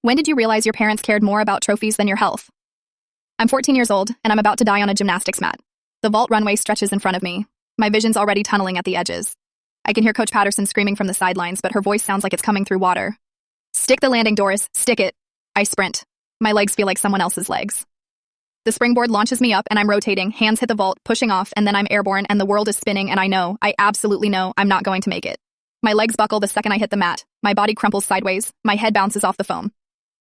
When did you realize your parents cared more about trophies than your health? I'm 14 years old, and I'm about to die on a gymnastics mat. The vault runway stretches in front of me. My vision's already tunneling at the edges. I can hear Coach Patterson screaming from the sidelines, but her voice sounds like it's coming through water. Stick the landing, Doris. Stick it. I sprint. My legs feel like someone else's legs. The springboard launches me up, and I'm rotating. Hands hit the vault, pushing off, and then I'm airborne, and the world is spinning, and I absolutely know I'm not going to make it. My legs buckle the second I hit the mat. My body crumples sideways. My head bounces off the foam.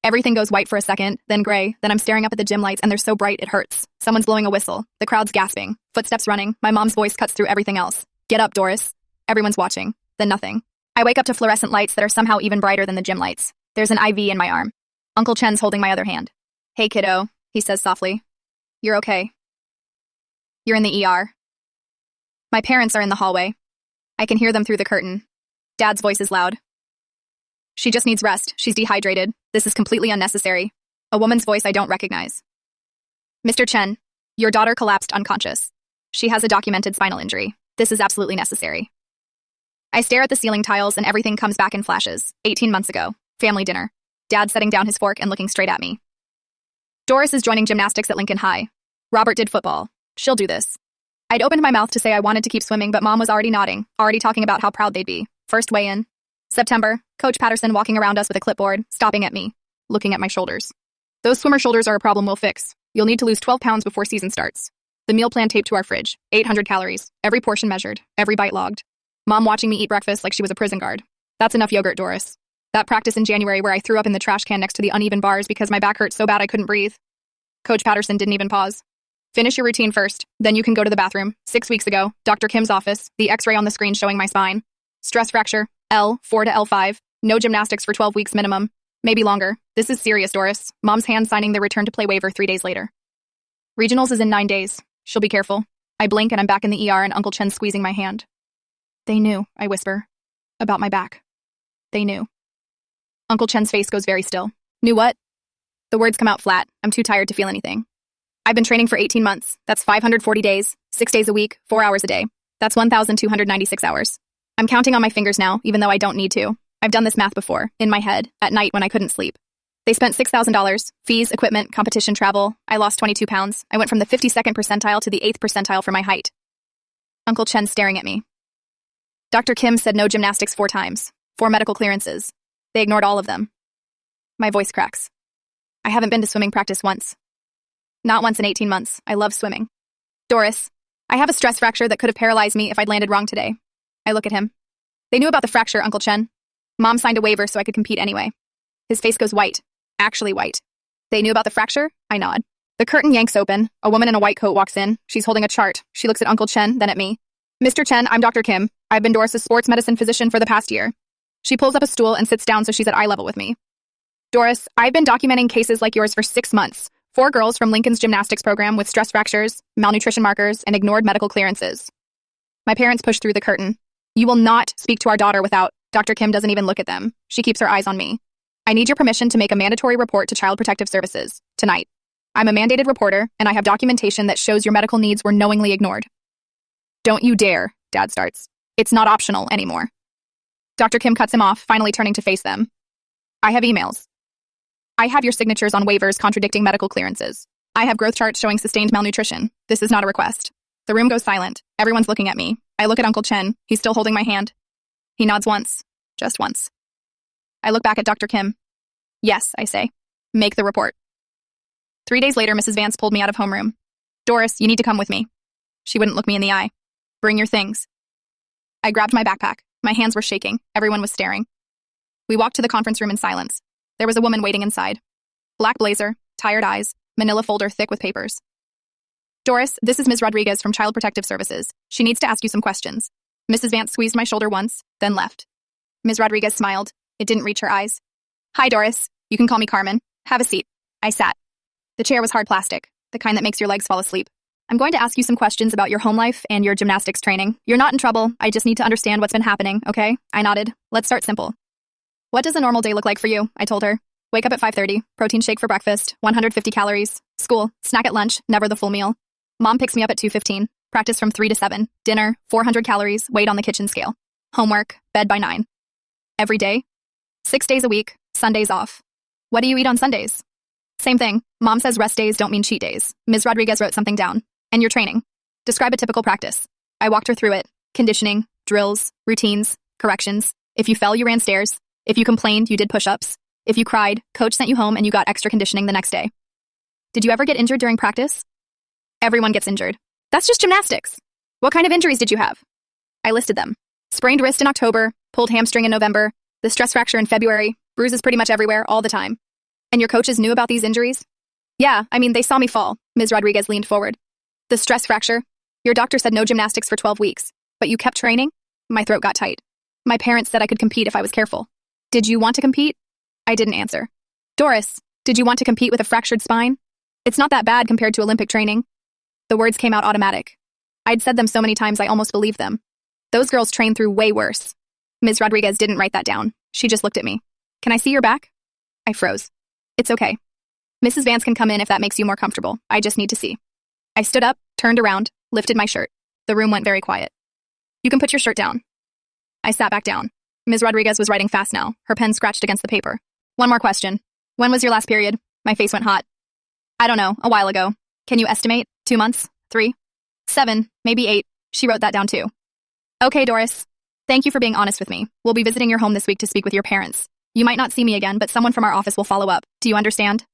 Everything goes white for a second, then gray, then I'm staring up at the gym lights and they're so bright it hurts. Someone's blowing a whistle. The crowd's gasping. Footsteps running. My mom's voice cuts through everything else. Get up, Doris. Everyone's watching. Then nothing. I wake up to fluorescent lights that are somehow even brighter than the gym lights. There's an IV in my arm. Uncle Chen's holding my other hand. Hey, kiddo, he says softly. You're okay. You're in the ER. My parents are in the hallway. I can hear them through the curtain. Dad's voice is loud. She just needs rest. She's dehydrated. This is completely unnecessary. A woman's voice I don't recognize. Mr. Chen, your daughter collapsed unconscious. She has a documented spinal injury. This is absolutely necessary. I stare at the ceiling tiles and everything comes back in flashes. 18 months ago. Family dinner. Dad setting down his fork and looking straight at me. Doris is joining gymnastics at Lincoln High. Robert did football. She'll do this. I'd opened my mouth to say I wanted to keep swimming, but Mom was already nodding, already talking about how proud they'd be. First weigh-in. September, Coach Patterson walking around us with a clipboard, stopping at me, looking at my shoulders. Those swimmer shoulders are a problem we'll fix. You'll need to lose 12 pounds before season starts. The meal plan taped to our fridge, 800 calories, every portion measured, every bite logged. Mom watching me eat breakfast like she was a prison guard. That's enough yogurt, Doris. That practice in January where I threw up in the trash can next to the uneven bars because my back hurt so bad I couldn't breathe. Coach Patterson didn't even pause. Finish your routine first, then you can go to the bathroom. 6 weeks ago, Dr. Kim's office, the x-ray on the screen showing my spine. Stress fracture, L4 to L5. No gymnastics for 12 weeks minimum. Maybe longer. This is serious, Doris. Mom's hand signing the return to play waiver 3 days later. Regionals is in 9 days. She'll be careful. I blink and I'm back in the ER and Uncle Chen's squeezing my hand. They knew, I whisper. About my back. They knew. Uncle Chen's face goes very still. Knew what? The words come out flat. I'm too tired to feel anything. I've been training for 18 months. That's 540 days, 6 days a week, 4 hours a day. That's 1,296 hours. I'm counting on my fingers now, even though I don't need to. I've done this math before, in my head, at night when I couldn't sleep. They spent $6,000, fees, equipment, competition, travel. I lost 22 pounds. I went from the 52nd percentile to the 8th percentile for my height. Uncle Chen's staring at me. Dr. Kim said no gymnastics 4 times, 4 medical clearances. They ignored all of them. My voice cracks. I haven't been to swimming practice once. Not once in 18 months. I love swimming. Doris, I have a stress fracture that could have paralyzed me if I'd landed wrong today. I look at him. They knew about the fracture, Uncle Chen. Mom signed a waiver so I could compete anyway. His face goes white. Actually white. They knew about the fracture? I nod. The curtain yanks open. A woman in a white coat walks in. She's holding a chart. She looks at Uncle Chen, then at me. Mr. Chen, I'm Dr. Kim. I've been Doris's sports medicine physician for the past year. She pulls up a stool and sits down so she's at eye level with me. Doris, I've been documenting cases like yours for 6 months. 4 girls from Lincoln's gymnastics program with stress fractures, malnutrition markers, and ignored medical clearances. My parents push through the curtain. You will not speak to our daughter without... Dr. Kim doesn't even look at them. She keeps her eyes on me. I need your permission to make a mandatory report to Child Protective Services, tonight. I'm a mandated reporter, and I have documentation that shows your medical needs were knowingly ignored. Don't you dare, Dad starts. It's not optional anymore. Dr. Kim cuts him off, finally turning to face them. I have emails. I have your signatures on waivers contradicting medical clearances. I have growth charts showing sustained malnutrition. This is not a request. The room goes silent. Everyone's looking at me. I look at Uncle Chen. He's still holding my hand. He nods once. Just once. I look back at Dr. Kim. Yes, I say. Make the report. 3 days later, Mrs. Vance pulled me out of homeroom. Doris, you need to come with me. She wouldn't look me in the eye. Bring your things. I grabbed my backpack. My hands were shaking. Everyone was staring. We walked to the conference room in silence. There was a woman waiting inside. Black blazer, tired eyes, manila folder thick with papers. Doris, this is Ms. Rodriguez from Child Protective Services. She needs to ask you some questions. Mrs. Vance squeezed my shoulder once, then left. Ms. Rodriguez smiled. It didn't reach her eyes. Hi, Doris. You can call me Carmen. Have a seat. I sat. The chair was hard plastic, the kind that makes your legs fall asleep. I'm going to ask you some questions about your home life and your gymnastics training. You're not in trouble. I just need to understand what's been happening, okay? I nodded. Let's start simple. What does a normal day look like for you? I told her. Wake up at 5:30, protein shake for breakfast, 150 calories. School, snack at lunch, never the full meal. Mom picks me up at 2:15, practice from 3 to 7, dinner, 400 calories, weight on the kitchen scale. Homework, bed by 9. Every day, 6 days a week, Sundays off. What do you eat on Sundays? Same thing. Mom says rest days don't mean cheat days. Ms. Rodriguez wrote something down. And your training. Describe a typical practice. I walked her through it. Conditioning, drills, routines, corrections. If you fell, you ran stairs. If you complained, you did push-ups. If you cried, coach sent you home and you got extra conditioning the next day. Did you ever get injured during practice? Everyone gets injured. That's just gymnastics. What kind of injuries did you have? I listed them. Sprained wrist in October, pulled hamstring in November, the stress fracture in February, bruises pretty much everywhere, all the time. And your coaches knew about these injuries? Yeah, I mean, they saw me fall. Ms. Rodriguez leaned forward. The stress fracture? Your doctor said no gymnastics for 12 weeks, but you kept training? My throat got tight. My parents said I could compete if I was careful. Did you want to compete? I didn't answer. Doris, did you want to compete with a fractured spine? It's not that bad compared to Olympic training. The words came out automatic. I'd said them so many times I almost believed them. Those girls train through way worse. Ms. Rodriguez didn't write that down. She just looked at me. Can I see your back? I froze. It's okay. Mrs. Vance can come in if that makes you more comfortable. I just need to see. I stood up, turned around, lifted my shirt. The room went very quiet. You can put your shirt down. I sat back down. Ms. Rodriguez was writing fast now. Her pen scratched against the paper. One more question. When was your last period? My face went hot. I don't know, a while ago. Can you estimate? 2 months? 3? 7, maybe 8. She wrote that down too. Okay, Doris. Thank you for being honest with me. We'll be visiting your home this week to speak with your parents. You might not see me again, but someone from our office will follow up. Do you understand?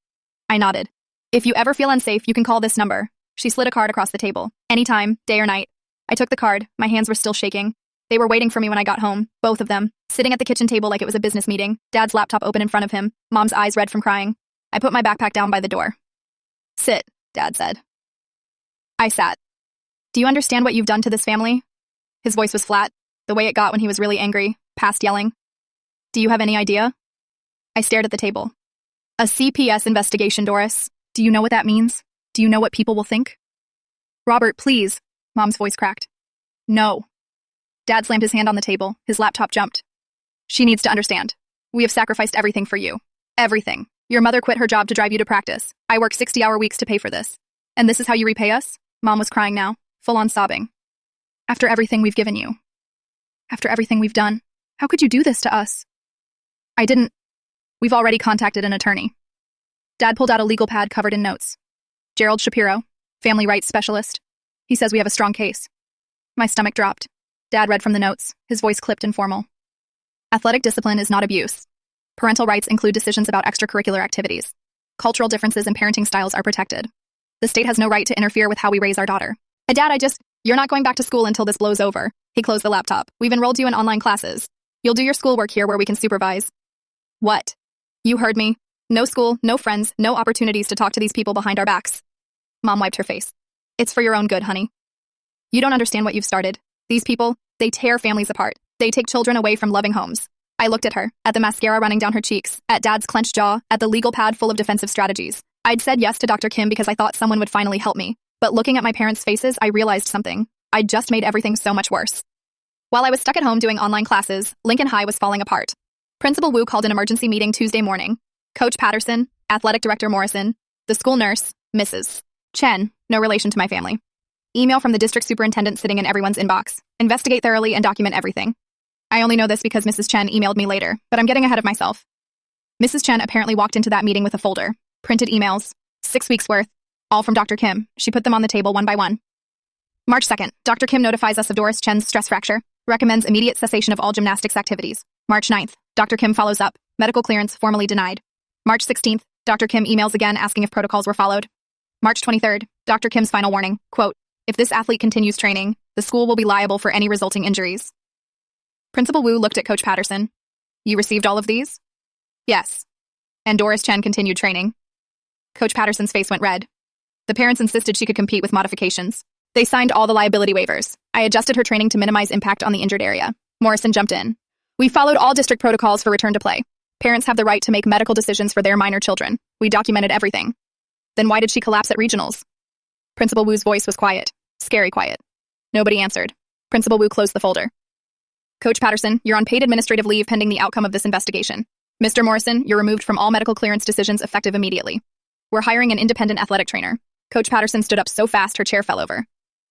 I nodded. If you ever feel unsafe, you can call this number. She slid a card across the table. Anytime, day or night. I took the card. My hands were still shaking. They were waiting for me when I got home, both of them, sitting at the kitchen table like it was a business meeting, Dad's laptop open in front of him, Mom's eyes red from crying. I put my backpack down by the door. Sit, Dad said. I sat. Do you understand what you've done to this family? His voice was flat, the way it got when he was really angry, past yelling. Do you have any idea? I stared at the table. A CPS investigation, Doris. Do you know what that means? Do you know what people will think? Robert, please. Mom's voice cracked. No. Dad slammed his hand on the table. His laptop jumped. She needs to understand. We have sacrificed everything for you. Everything. Your mother quit her job to drive you to practice. I work 60-hour weeks to pay for this. And this is how you repay us? Mom was crying now, full on sobbing. After everything we've given you. After everything we've done. How could you do this to us? I didn't. We've already contacted an attorney. Dad pulled out a legal pad covered in notes. Gerald Shapiro, family rights specialist. He says we have a strong case. My stomach dropped. Dad read from the notes, his voice clipped and formal. Athletic discipline is not abuse. Parental rights include decisions about extracurricular activities. Cultural differences in parenting styles are protected. The state has no right to interfere with how we raise our daughter. Dad, you're not going back to school until this blows over. He closed the laptop. We've enrolled you in online classes. You'll do your schoolwork here where we can supervise. What? You heard me. No school, no friends, no opportunities to talk to these people behind our backs. Mom wiped her face. It's for your own good, honey. You don't understand what you've started. These people, they tear families apart. They take children away from loving homes. I looked at her, at the mascara running down her cheeks, at Dad's clenched jaw, at the legal pad full of defensive strategies. I'd said yes to Dr. Kim because I thought someone would finally help me. But looking at my parents' faces, I realized something. I'd just made everything so much worse. While I was stuck at home doing online classes, Lincoln High was falling apart. Principal Wu called an emergency meeting Tuesday morning. Coach Patterson, Athletic Director Morrison, the school nurse, Mrs. Chen, no relation to my family. Email from the district superintendent sitting in everyone's inbox. Investigate thoroughly and document everything. I only know this because Mrs. Chen emailed me later, but I'm getting ahead of myself. Mrs. Chen apparently walked into that meeting with a folder, printed emails, 6 weeks worth, all from Dr. Kim. She put them on the table one by one. March 2nd, Dr. Kim notifies us of Doris Chen's stress fracture, recommends immediate cessation of all gymnastics activities. March 9th, Dr. Kim follows up, medical clearance formally denied. March 16th, Dr. Kim emails again asking if protocols were followed. March 23rd, Dr. Kim's final warning, quote, if this athlete continues training, the school will be liable for any resulting injuries. Principal Wu looked at Coach Patterson. You received all of these? Yes. And Doris Chen continued training. Coach Patterson's face went red. The parents insisted she could compete with modifications. They signed all the liability waivers. I adjusted her training to minimize impact on the injured area. Morrison jumped in. We followed all district protocols for return to play. Parents have the right to make medical decisions for their minor children. We documented everything. Then why did she collapse at regionals? Principal Wu's voice was quiet. Scary quiet. Nobody answered. Principal Wu closed the folder. Coach Patterson, you're on paid administrative leave pending the outcome of this investigation. Mr. Morrison, you're removed from all medical clearance decisions effective immediately. We're hiring an independent athletic trainer. Coach Patterson stood up so fast her chair fell over.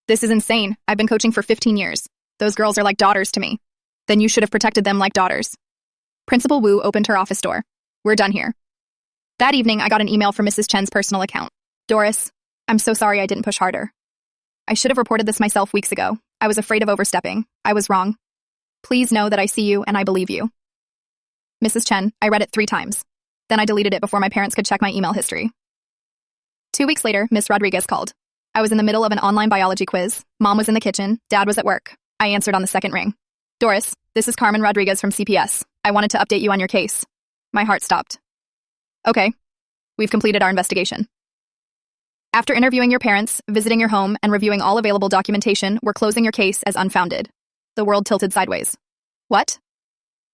This is insane. I've been coaching for 15 years. Those girls are like daughters to me. Then you should have protected them like daughters. Principal Wu opened her office door. We're done here. That evening, I got an email from Mrs. Chen's personal account. Doris, I'm so sorry I didn't push harder. I should have reported this myself weeks ago. I was afraid of overstepping. I was wrong. Please know that I see you and I believe you. Mrs. Chen, I read it 3 times. Then I deleted it before my parents could check my email history. 2 weeks later, Miss Rodriguez called. I was in the middle of an online biology quiz. Mom was in the kitchen. Dad was at work. I answered on the second ring. Doris, this is Carmen Rodriguez from CPS. I wanted to update you on your case. My heart stopped. Okay. We've completed our investigation. After interviewing your parents, visiting your home, and reviewing all available documentation, we're closing your case as unfounded. The world tilted sideways. What?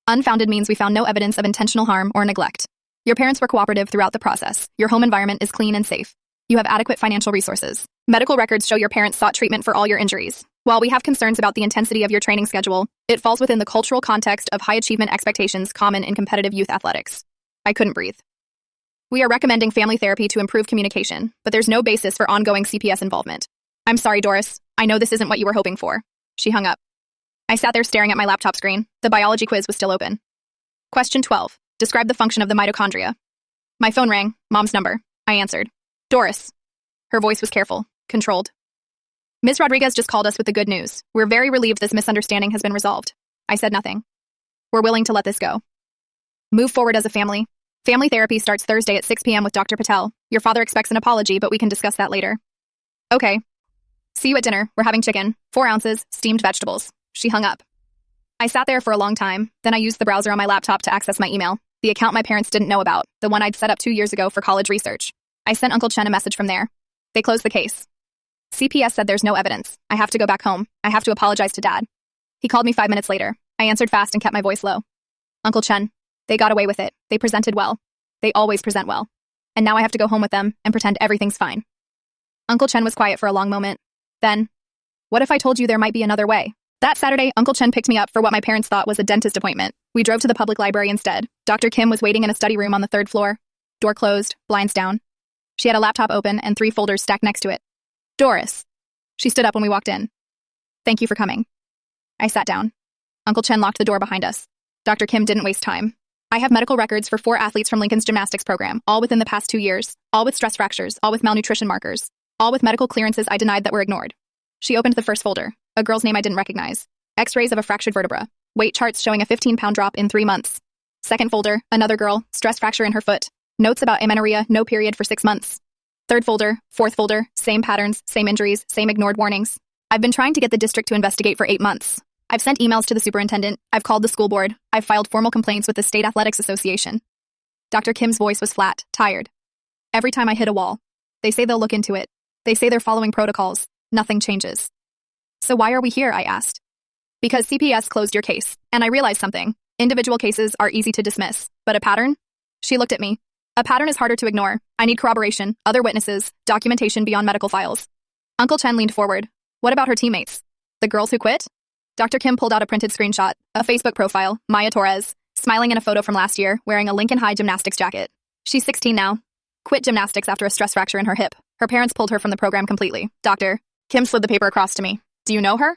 Unfounded means we found no evidence of intentional harm or neglect. Your parents were cooperative throughout the process. Your home environment is clean and safe. You have adequate financial resources. Medical records show your parents sought treatment for all your injuries. While we have concerns about the intensity of your training schedule, it falls within the cultural context of high achievement expectations common in competitive youth athletics. I couldn't breathe. We are recommending family therapy to improve communication, but there's no basis for ongoing CPS involvement. I'm sorry, Doris. I know this isn't what you were hoping for. She hung up. I sat there staring at my laptop screen. The biology quiz was still open. Question 12. Describe the function of the mitochondria. My phone rang. Mom's number. I answered. Doris. Her voice was careful, controlled. Ms. Rodriguez just called us with the good news. We're very relieved this misunderstanding has been resolved. I said nothing. We're willing to let this go. Move forward as a family. Family therapy starts Thursday at 6 p.m. with Dr. Patel. Your father expects an apology, but we can discuss that later. Okay. See you at dinner. We're having chicken. 4 ounces, steamed vegetables. She hung up. I sat there for a long time. Then I used the browser on my laptop to access my email, the account my parents didn't know about, the one I'd set up 2 years ago for college research. I sent Uncle Chen a message from there. They closed the case. CPS said there's no evidence. I have to go back home. I have to apologize to Dad. He called me 5 minutes later. I answered fast and kept my voice low. Uncle Chen, they got away with it. They presented well. They always present well. And now I have to go home with them and pretend everything's fine. Uncle Chen was quiet for a long moment. Then, what if I told you there might be another way? That Saturday, Uncle Chen picked me up for what my parents thought was a dentist appointment. We drove to the public library instead. Dr. Kim was waiting in a study room on the 3rd floor. Door closed, blinds down. She had a laptop open and 3 folders stacked next to it. Doris. She stood up when we walked in. Thank you for coming. I sat down. Uncle Chen locked the door behind us. Dr. Kim didn't waste time. I have medical records for 4 athletes from Lincoln's gymnastics program, all within the past 2 years, all with stress fractures, all with malnutrition markers, all with medical clearances I denied that were ignored. She opened the first folder, a girl's name I didn't recognize, x-rays of a fractured vertebra, weight charts showing a 15-pound drop in 3 months. Second folder, another girl, stress fracture in her foot, notes about amenorrhea, no period for 6 months. Third folder, fourth folder, same patterns, same injuries, same ignored warnings. I've been trying to get the district to investigate for 8 months. I've sent emails to the superintendent. I've called the school board. I've filed formal complaints with the State Athletics Association. Dr. Kim's voice was flat, tired. Every time I hit a wall, they say they'll look into it. They say they're following protocols. Nothing changes. So why are we here, I asked. Because CPS closed your case, and I realized something. Individual cases are easy to dismiss, but a pattern? She looked at me. A pattern is harder to ignore. I need corroboration, other witnesses, documentation beyond medical files. Uncle Chen leaned forward. What about her teammates? The girls who quit? Dr. Kim pulled out a printed screenshot, a Facebook profile, Maya Torres, smiling in a photo from last year, wearing a Lincoln High gymnastics jacket. She's 16 now. Quit gymnastics after a stress fracture in her hip. Her parents pulled her from the program completely. Doctor. Kim slid the paper across to me. Do you know her?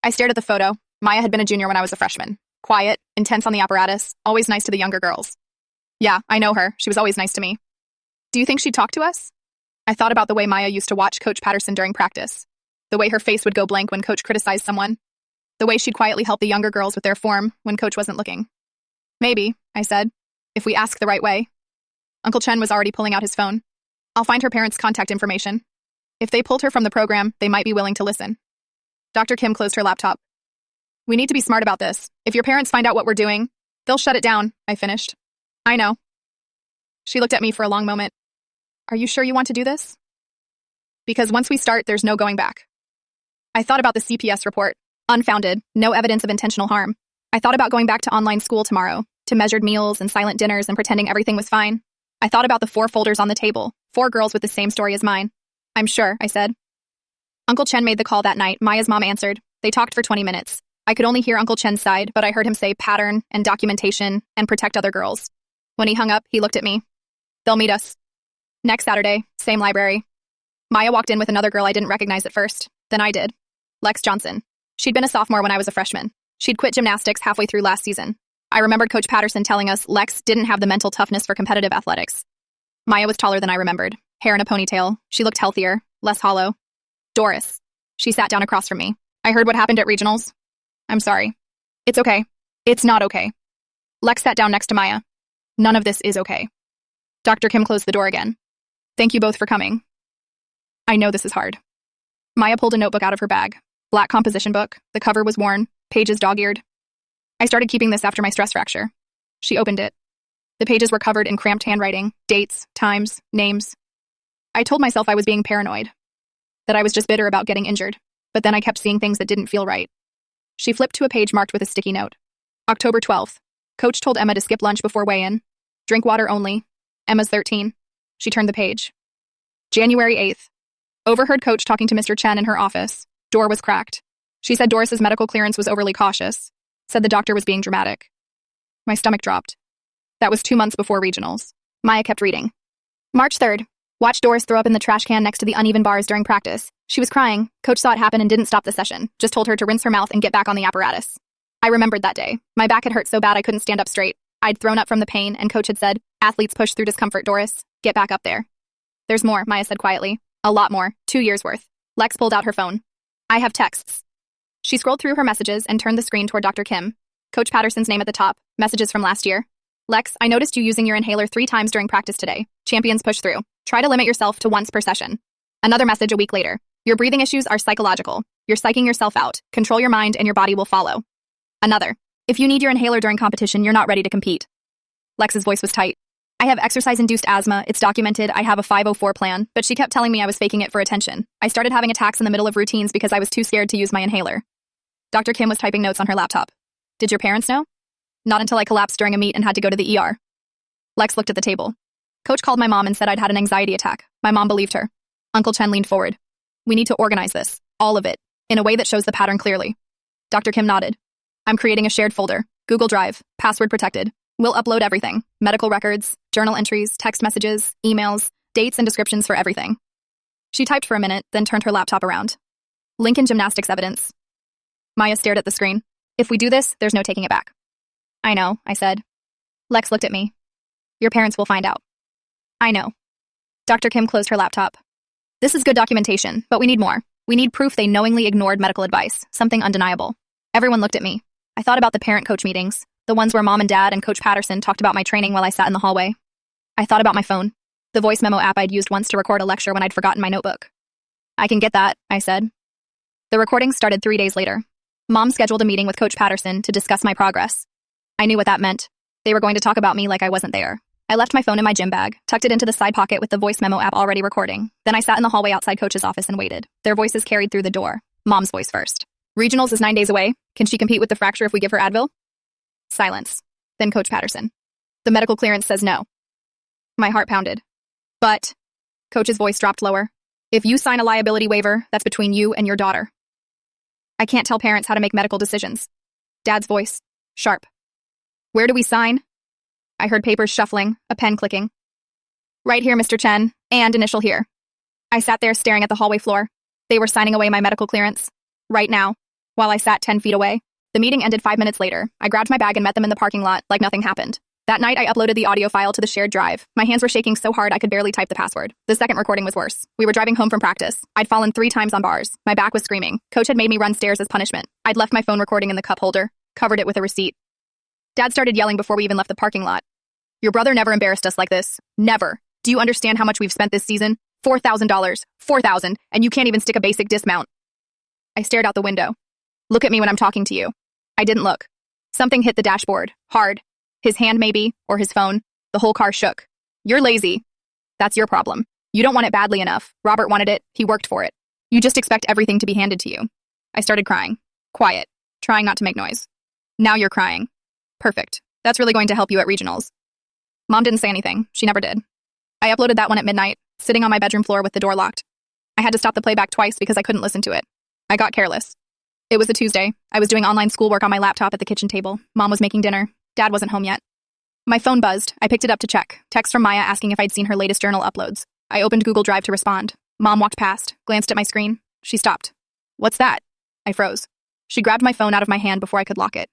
I stared at the photo. Maya had been a junior when I was a freshman. Quiet, intense on the apparatus, always nice to the younger girls. Yeah, I know her. She was always nice to me. Do you think she'd talk to us? I thought about the way Maya used to watch Coach Patterson during practice. The way her face would go blank when Coach criticized someone. The way she'd quietly help the younger girls with their form when Coach wasn't looking. Maybe, I said, if we ask the right way. Uncle Chen was already pulling out his phone. I'll find her parents' contact information. If they pulled her from the program, they might be willing to listen. Dr. Kim closed her laptop. We need to be smart about this. If your parents find out what we're doing, they'll shut it down, I finished. I know. She looked at me for a long moment. Are you sure you want to do this? Because once we start, there's no going back. I thought about the CPS report. Unfounded, no evidence of intentional harm. I thought about going back to online school tomorrow, to measured meals and silent dinners and pretending everything was fine. I thought about the 4 folders on the table, 4 girls with the same story as mine. I'm sure, I said. Uncle Chen made the call that night. Maya's mom answered. They talked for 20 minutes. I could only hear Uncle Chen's side, but I heard him say pattern and documentation and protect other girls. When he hung up, he looked at me. They'll meet us. Next Saturday, same library. Maya walked in with another girl I didn't recognize at first. Then I did. Lex Johnson. She'd been a sophomore when I was a freshman. She'd quit gymnastics halfway through last season. I remembered Coach Patterson telling us Lex didn't have the mental toughness for competitive athletics. Maya was taller than I remembered. Hair in a ponytail. She looked healthier, less hollow. Doris. She sat down across from me. I heard what happened at regionals. I'm sorry. It's okay. It's not okay. Lex sat down next to Maya. None of this is okay. Dr. Kim closed the door again. Thank you both for coming. I know this is hard. Maya pulled a notebook out of her bag. Black composition book. The cover was worn, pages dog-eared. I started keeping this after my stress fracture. She opened it. The pages were covered in cramped handwriting, dates, times, names. I told myself I was being paranoid, that I was just bitter about getting injured, but then I kept seeing things that didn't feel right. She flipped to a page marked with a sticky note. October 12th. Coach told Emma to skip lunch before weigh-in. Drink water only. Emma's 13. She turned the page. January 8th. Overheard Coach talking to Mr. Chen in her office. Door was cracked. She said Doris's medical clearance was overly cautious. Said the doctor was being dramatic. My stomach dropped. That was 2 months before regionals. Maya kept reading. March 3rd. Watched Doris throw up in the trash can next to the uneven bars during practice. She was crying. Coach saw it happen and didn't stop the session. Just told her to rinse her mouth and get back on the apparatus. I remembered that day. My back had hurt so bad I couldn't stand up straight. I'd thrown up from the pain, and Coach had said, "Athletes push through discomfort, Doris. Get back up there." There's more, Maya said quietly. A lot more. 2 years worth. Lex pulled out her phone. I have texts. She scrolled through her messages and turned the screen toward Dr. Kim. Coach Patterson's name at the top. Messages from last year. Lex, I noticed you using your inhaler 3 times during practice today. Champions push through. Try to limit yourself to once per session. Another message a week later. Your breathing issues are psychological. You're psyching yourself out. Control your mind and your body will follow. Another. If you need your inhaler during competition, you're not ready to compete. Lex's voice was tight. I have exercise-induced asthma. It's documented. I have a 504 plan, but she kept telling me I was faking it for attention. I started having attacks in the middle of routines because I was too scared to use my inhaler. Dr. Kim was typing notes on her laptop. Did your parents know? Not until I collapsed during a meet and had to go to the ER. Lex looked at the table. Coach called my mom and said I'd had an anxiety attack. My mom believed her. Uncle Chen leaned forward. We need to organize this, all of it, in a way that shows the pattern clearly. Dr. Kim nodded. I'm creating a shared folder, Google Drive, password protected. We'll upload everything, medical records, journal entries, text messages, emails, dates and descriptions for everything. She typed for a minute, then turned her laptop around. Link in gymnastics evidence. Maya stared at the screen. If we do this, there's no taking it back. I know, I said. Lex looked at me. Your parents will find out. I know. Dr. Kim closed her laptop. This is good documentation, but we need more. We need proof they knowingly ignored medical advice, something undeniable. Everyone looked at me. I thought about the parent-coach meetings, the ones where Mom and Dad and Coach Patterson talked about my training while I sat in the hallway. I thought about my phone, the voice memo app I'd used once to record a lecture when I'd forgotten my notebook. I can get that, I said. The recording started 3 days later. Mom scheduled a meeting with Coach Patterson to discuss my progress. I knew what that meant. They were going to talk about me like I wasn't there. I left my phone in my gym bag, tucked it into the side pocket with the voice memo app already recording. Then I sat in the hallway outside Coach's office and waited. Their voices carried through the door. Mom's voice first. Regionals is 9 days away. Can she compete with the fracture if we give her Advil? Silence. Then Coach Patterson. The medical clearance says no. My heart pounded. But, Coach's voice dropped lower. If you sign a liability waiver, that's between you and your daughter. I can't tell parents how to make medical decisions. Dad's voice. Sharp. Where do we sign? I heard papers shuffling, a pen clicking. Right here, Mr. Chen, and initial here. I sat there staring at the hallway floor. They were signing away my medical clearance. Right now, while I sat 10 feet away. The meeting ended 5 minutes later. I grabbed my bag and met them in the parking lot like nothing happened. That night, I uploaded the audio file to the shared drive. My hands were shaking so hard I could barely type the password. The second recording was worse. We were driving home from practice. I'd fallen 3 times on bars. My back was screaming. Coach had made me run stairs as punishment. I'd left my phone recording in the cup holder, covered it with a receipt. Dad started yelling before we even left the parking lot. Your brother never embarrassed us like this. Never. Do you understand how much we've spent this season? $4,000. $4,000, and you can't even stick a basic dismount. I stared out the window. Look at me when I'm talking to you. I didn't look. Something hit the dashboard. Hard. His hand maybe, or his phone. The whole car shook. You're lazy. That's your problem. You don't want it badly enough. Robert wanted it. He worked for it. You just expect everything to be handed to you. I started crying. Quiet. Trying not to make noise. Now you're crying. Perfect. That's really going to help you at regionals. Mom didn't say anything. She never did. I uploaded that one at midnight, sitting on my bedroom floor with the door locked. I had to stop the playback twice because I couldn't listen to it. I got careless. It was a Tuesday. I was doing online schoolwork on my laptop at the kitchen table. Mom was making dinner. Dad wasn't home yet. My phone buzzed. I picked it up to check. Text from Maya asking if I'd seen her latest journal uploads. I opened Google Drive to respond. Mom walked past, glanced at my screen. She stopped. What's that? I froze. She grabbed my phone out of my hand before I could lock it.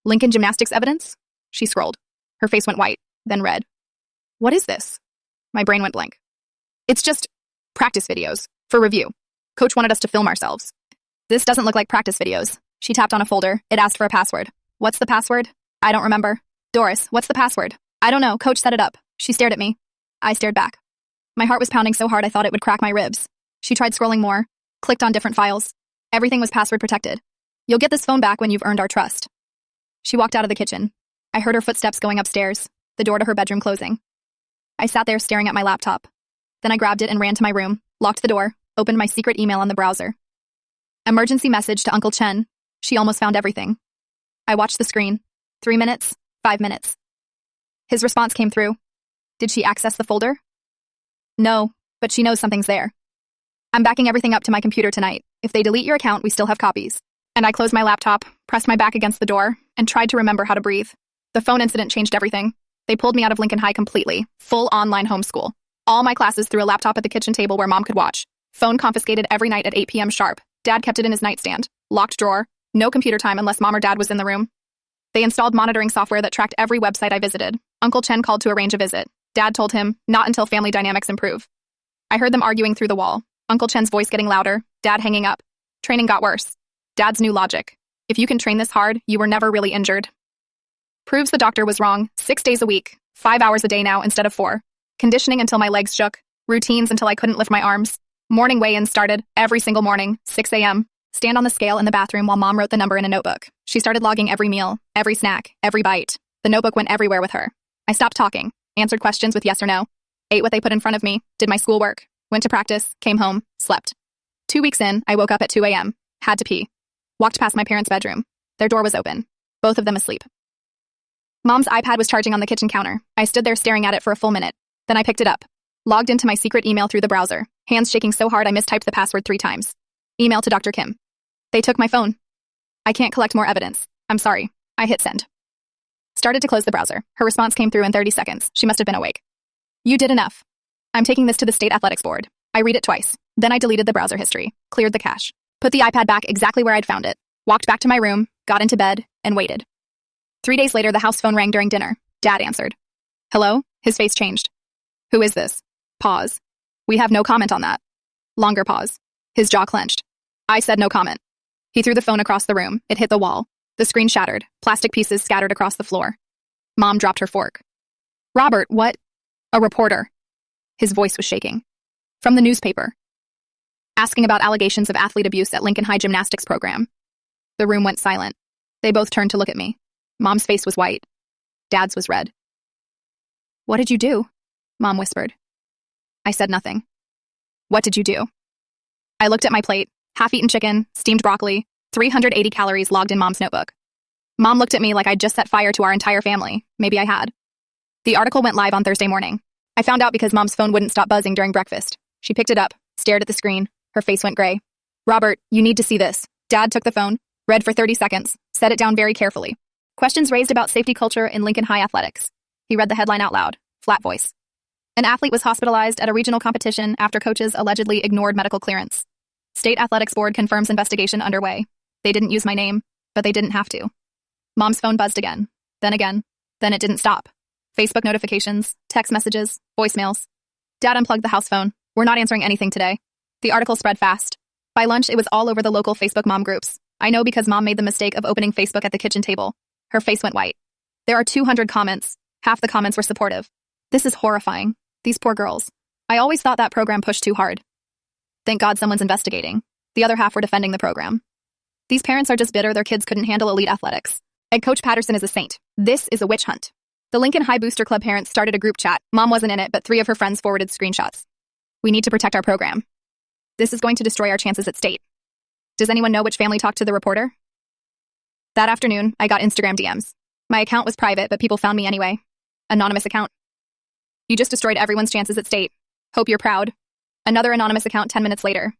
Link in gymnastics evidence? She scrolled. Her face went white, then red. What is this? My brain went blank. It's just practice videos for review. Coach wanted us to film ourselves. This doesn't look like practice videos. She tapped on a folder. It asked for a password. What's the password? I don't remember. Doris, what's the password? I don't know. Coach set it up. She stared at me. I stared back. My heart was pounding so hard I thought it would crack my ribs. She tried scrolling more, clicked on different files. Everything was password protected. You'll get this phone back when you've earned our trust. She walked out of the kitchen. I heard her footsteps going upstairs, the door to her bedroom closing. I sat there staring at my laptop. Then I grabbed it and ran to my room, locked the door, opened my secret email on the browser. Emergency message to Uncle Chen. She almost found everything. I watched the screen. 3 minutes, 5 minutes. His response came through. Did she access the folder? No, but she knows something's there. I'm backing everything up to my computer tonight. If they delete your account, we still have copies. And I closed my laptop, pressed my back against the door, and tried to remember how to breathe. The phone incident changed everything. They pulled me out of Lincoln High completely. Full online homeschool. All my classes through a laptop at the kitchen table where Mom could watch. Phone confiscated every night at 8 p.m. sharp. Dad kept it in his nightstand. Locked drawer. No computer time unless Mom or Dad was in the room. They installed monitoring software that tracked every website I visited. Uncle Chen called to arrange a visit. Dad told him, not until family dynamics improve. I heard them arguing through the wall. Uncle Chen's voice getting louder. Dad hanging up. Training got worse. Dad's new logic. If you can train this hard, you were never really injured. Proves the doctor was wrong. 6 days a week. 5 hours a day now instead of 4. Conditioning until my legs shook. Routines until I couldn't lift my arms. Morning weigh-ins started every single morning, 6 a.m. Stand on the scale in the bathroom while Mom wrote the number in a notebook. She started logging every meal, every snack, every bite. The notebook went everywhere with her. I stopped talking, answered questions with yes or no, ate what they put in front of me, did my schoolwork, went to practice, came home, slept. 2 weeks in, I woke up at 2 a.m., had to pee. Walked past my parents' bedroom. Their door was open. Both of them asleep. Mom's iPad was charging on the kitchen counter. I stood there staring at it for a full minute. Then I picked it up. Logged into my secret email through the browser. Hands shaking so hard I mistyped the password 3 times. Email to Dr. Kim. They took my phone. I can't collect more evidence. I'm sorry. I hit send. Started to close the browser. Her response came through in 30 seconds. She must have been awake. You did enough. I'm taking this to the state athletics board. I read it twice. Then I deleted the browser history. Cleared the cache. Put the iPad back exactly where I'd found it. Walked back to my room, got into bed, and waited. 3 days later, the house phone rang during dinner. Dad answered. Hello? His face changed. Who is this? Pause. We have no comment on that. Longer pause. His jaw clenched. I said no comment. He threw the phone across the room. It hit the wall. The screen shattered. Plastic pieces scattered across the floor. Mom dropped her fork. Robert, what? A reporter. His voice was shaking. From the newspaper. Asking about allegations of athlete abuse at Lincoln High gymnastics program. The room went silent. They both turned to look at me. Mom's face was white. Dad's was red. What did you do? Mom whispered. I said nothing. What did you do? I looked at my plate. Half-eaten chicken, steamed broccoli, 380 calories logged in Mom's notebook. Mom looked at me like I'd just set fire to our entire family. Maybe I had. The article went live on Thursday morning. I found out because Mom's phone wouldn't stop buzzing during breakfast. She picked it up, stared at the screen. Her face went gray. Robert, you need to see this. Dad took the phone, read for 30 seconds, set it down very carefully. Questions raised about safety culture in Lincoln High athletics. He read the headline out loud, flat voice. An athlete was hospitalized at a regional competition after coaches allegedly ignored medical clearance. State Athletics Board confirms investigation underway. They didn't use my name, but they didn't have to. Mom's phone buzzed again. Then it didn't stop. Facebook notifications, text messages, voicemails. Dad unplugged the house phone. We're not answering anything today. The article spread fast. By lunch, it was all over the local Facebook mom groups. I know because Mom made the mistake of opening Facebook at the kitchen table. Her face went white. There are 200 comments. Half the comments were supportive. This is horrifying. These poor girls. I always thought that program pushed too hard. Thank God someone's investigating. The other half were defending the program. These parents are just bitter their kids couldn't handle elite athletics. And Coach Patterson is a saint. This is a witch hunt. The Lincoln High Booster Club parents started a group chat. Mom wasn't in it, but 3 of her friends forwarded screenshots. We need to protect our program. This is going to destroy our chances at state. Does anyone know which family talked to the reporter? That afternoon, I got Instagram DMs. My account was private, but people found me anyway. Anonymous account. You just destroyed everyone's chances at state. Hope you're proud. Another anonymous account 10 minutes later.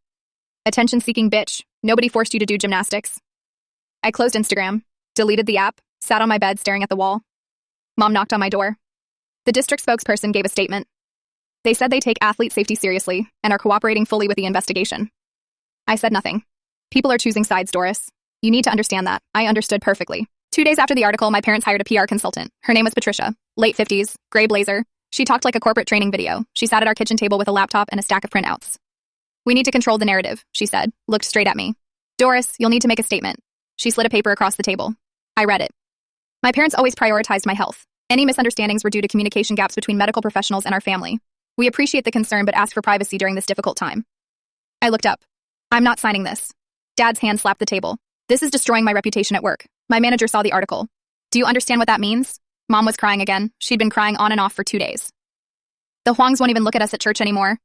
Attention-seeking bitch. Nobody forced you to do gymnastics. I closed Instagram, deleted the app, sat on my bed staring at the wall. Mom knocked on my door. The district spokesperson gave a statement. They said they take athlete safety seriously and are cooperating fully with the investigation. I said nothing. People are choosing sides, Doris. You need to understand that. I understood perfectly. 2 days after the article, my parents hired a PR consultant. Her name was Patricia. Late 50s, gray blazer, She talked like a corporate training video. She sat at our kitchen table with a laptop and a stack of printouts. "We need to control the narrative," she said, looked straight at me. "Doris, you'll need to make a statement." She slid a paper across the table. I read it. "My parents always prioritized my health. Any misunderstandings were due to communication gaps between medical professionals and our family. We appreciate the concern but ask for privacy during this difficult time." I looked up. "I'm not signing this." Dad's hand slapped the table. "This is destroying my reputation at work. My manager saw the article. Do you understand what that means?" Mom was crying again. She'd been crying on and off for 2 days. "The Huangs won't even look at us at church anymore."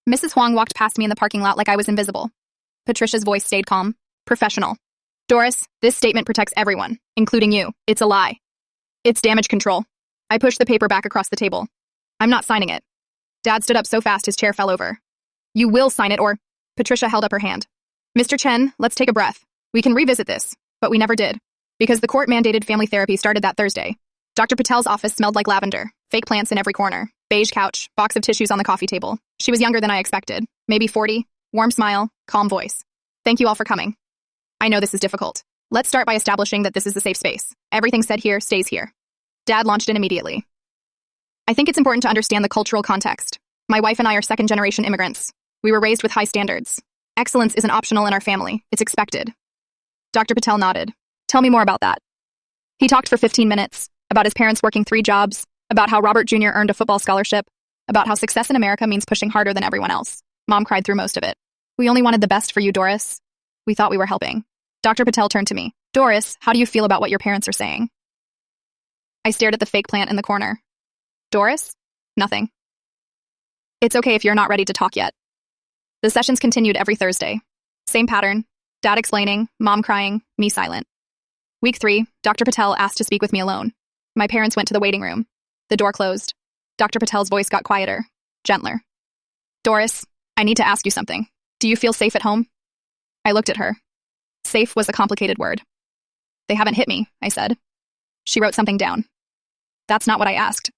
Mrs. Huang walked past me in the parking lot like I was invisible. Patricia's voice stayed calm. Professional. "Doris, this statement protects everyone, including you. It's a lie. It's damage control." I pushed the paper back across the table. "I'm not signing it." Dad stood up so fast his chair fell over. "You will sign it or—" Patricia held up her hand. "Mr. Chen, let's take a breath. We can revisit this, but we never did. Because the court-mandated family therapy started that Thursday. Dr. Patel's office smelled like lavender, fake plants in every corner, beige couch, box of tissues on the coffee table. She was younger than I expected, maybe 40, warm smile, calm voice. "Thank you all for coming. I know this is difficult. Let's start by establishing that this is a safe space. Everything said here stays here." Dad launched in immediately. "I think it's important to understand the cultural context. My wife and I are second-generation immigrants. We were raised with high standards. Excellence isn't optional in our family. It's expected." Dr. Patel nodded. "Tell me more about that." He talked for 15 minutes, about his parents working 3 jobs, about how Robert Jr. earned a football scholarship, about how success in America means pushing harder than everyone else. Mom cried through most of it. "We only wanted the best for you, Doris. We thought we were helping." Dr. Patel turned to me. "Doris, how do you feel about what your parents are saying?" I stared at the fake plant in the corner. "Doris? Nothing." "It's okay if you're not ready to talk yet." The sessions continued every Thursday. Same pattern. Dad explaining, Mom crying, me silent. Week 3, Dr. Patel asked to speak with me alone. My parents went to the waiting room. The door closed. Dr. Patel's voice got quieter, gentler. "Doris, I need to ask you something. Do you feel safe at home?" I looked at her. Safe was a complicated word. "They haven't hit me," I said. She wrote something down. "That's not what I asked."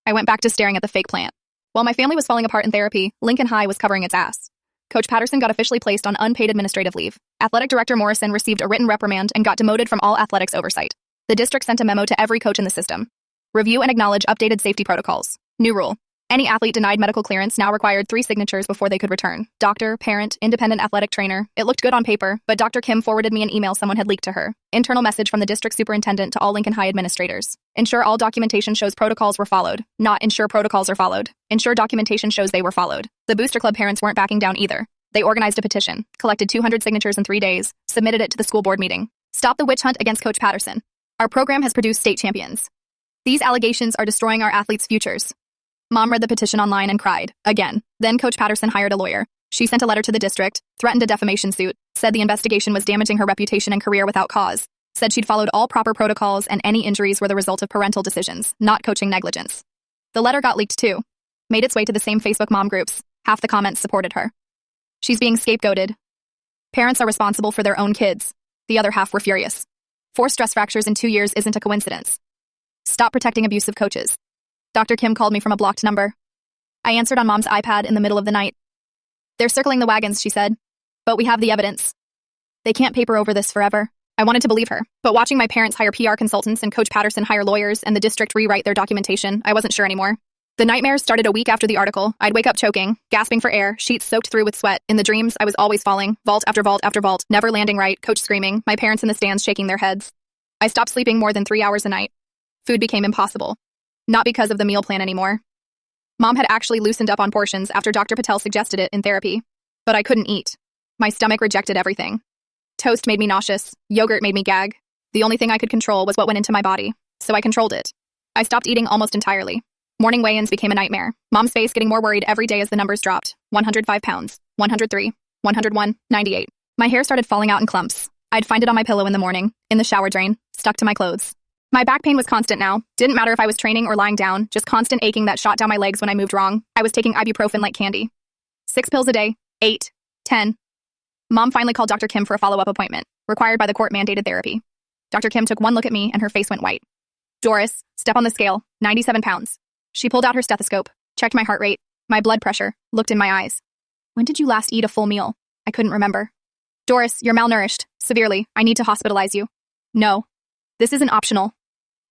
I went back to staring at the fake plant. While my family was falling apart in therapy, Lincoln High was covering its ass. Coach Patterson got officially placed on unpaid administrative leave. Athletic Director Morrison received a written reprimand and got demoted from all athletics oversight. The district sent a memo to every coach in the system. Review and acknowledge updated safety protocols. New rule. Any athlete denied medical clearance now required 3 signatures before they could return. Doctor, parent, independent athletic trainer. It looked good on paper, but Dr. Kim forwarded me an email someone had leaked to her. Internal message from the district superintendent to all Lincoln High administrators. Ensure all documentation shows protocols were followed. Not ensure protocols are followed. Ensure documentation shows they were followed. The Booster Club parents weren't backing down either. They organized a petition, collected 200 signatures in 3 days, submitted it to the school board meeting. Stop the witch hunt against Coach Patterson. Our program has produced state champions. These allegations are destroying our athletes' futures. Mom read the petition online and cried, again. Then Coach Patterson hired a lawyer. She sent a letter to the district, threatened a defamation suit, said the investigation was damaging her reputation and career without cause, said she'd followed all proper protocols and any injuries were the result of parental decisions, not coaching negligence. The letter got leaked too. Made its way to the same Facebook mom groups. Half the comments supported her. She's being scapegoated. Parents are responsible for their own kids. The other half were furious. 4 stress fractures in 2 years isn't a coincidence. Stop protecting abusive coaches. Dr. Kim called me from a blocked number. I answered on Mom's iPad in the middle of the night. "They're circling the wagons," she said. "But we have the evidence. They can't paper over this forever." I wanted to believe her, but watching my parents hire PR consultants and Coach Patterson hire lawyers and the district rewrite their documentation, I wasn't sure anymore. The nightmares started a week after the article. I'd wake up choking, gasping for air, sheets soaked through with sweat. In the dreams, I was always falling, vault after vault after vault, never landing right, coach screaming, my parents in the stands shaking their heads. I stopped sleeping more than 3 hours a night. Food became impossible. Not because of the meal plan anymore. Mom had actually loosened up on portions after Dr. Patel suggested it in therapy. But I couldn't eat. My stomach rejected everything. Toast made me nauseous. Yogurt made me gag. The only thing I could control was what went into my body, so I controlled it. I stopped eating almost entirely. Morning weigh-ins became a nightmare. Mom's face getting more worried every day as the numbers dropped. 105 pounds, 103, 101, 98. My hair started falling out in clumps. I'd find it on my pillow in the morning, in the shower drain, stuck to my clothes. My back pain was constant now. Didn't matter if I was training or lying down, just constant aching that shot down my legs when I moved wrong. I was taking ibuprofen like candy. 6 pills a day, 8, 10. Mom finally called Dr. Kim for a follow-up appointment, required by the court-mandated therapy. Dr. Kim took one look at me and her face went white. "Doris, step on the scale, 97 pounds. She pulled out her stethoscope, checked my heart rate, my blood pressure, looked in my eyes. "When did you last eat a full meal?" I couldn't remember. "Doris, you're malnourished. Severely. I need to hospitalize you." "No. This isn't optional.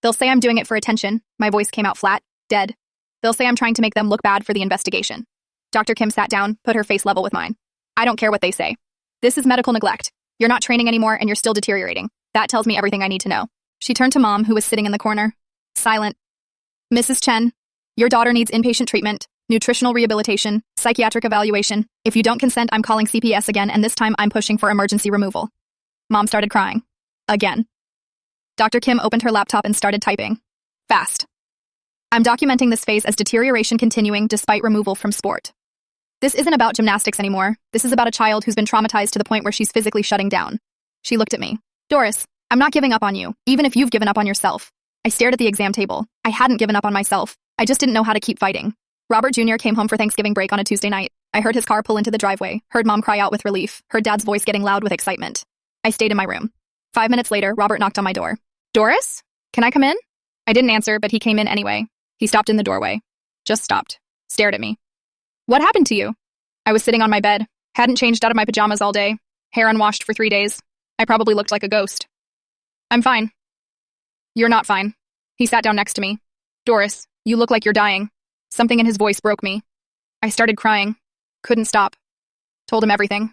They'll say I'm doing it for attention." My voice came out flat. Dead. They'll say I'm trying to make them look bad for the investigation. Dr. Kim sat down, put her face level with mine. I don't care what they say. This is medical neglect. You're not training anymore and you're still deteriorating. That tells me everything I need to know. She turned to Mom, who was sitting in the corner. Silent. Mrs. Chen, your daughter needs inpatient treatment, nutritional rehabilitation, psychiatric evaluation. If you don't consent, I'm calling CPS again, and this time I'm pushing for emergency removal. Mom started crying. Again. Dr. Kim opened her laptop and started typing. Fast. I'm documenting this phase as deterioration continuing despite removal from sport. This isn't about gymnastics anymore. This is about a child who's been traumatized to the point where she's physically shutting down. She looked at me. Doris, I'm not giving up on you, even if you've given up on yourself. I stared at the exam table. I hadn't given up on myself. I just didn't know how to keep fighting. Robert Jr. came home for Thanksgiving break on a Tuesday night. I heard his car pull into the driveway, heard Mom cry out with relief, heard Dad's voice getting loud with excitement. I stayed in my room. 5 minutes later, Robert knocked on my door. Doris? Can I come in? I didn't answer, but he came in anyway. He stopped in the doorway. Just stopped. Stared at me. What happened to you? I was sitting on my bed. Hadn't changed out of my pajamas all day. Hair unwashed for 3 days. I probably looked like a ghost. I'm fine. You're not fine. He sat down next to me. Doris, you look like you're dying. Something in his voice broke me. I started crying. Couldn't stop. Told him everything.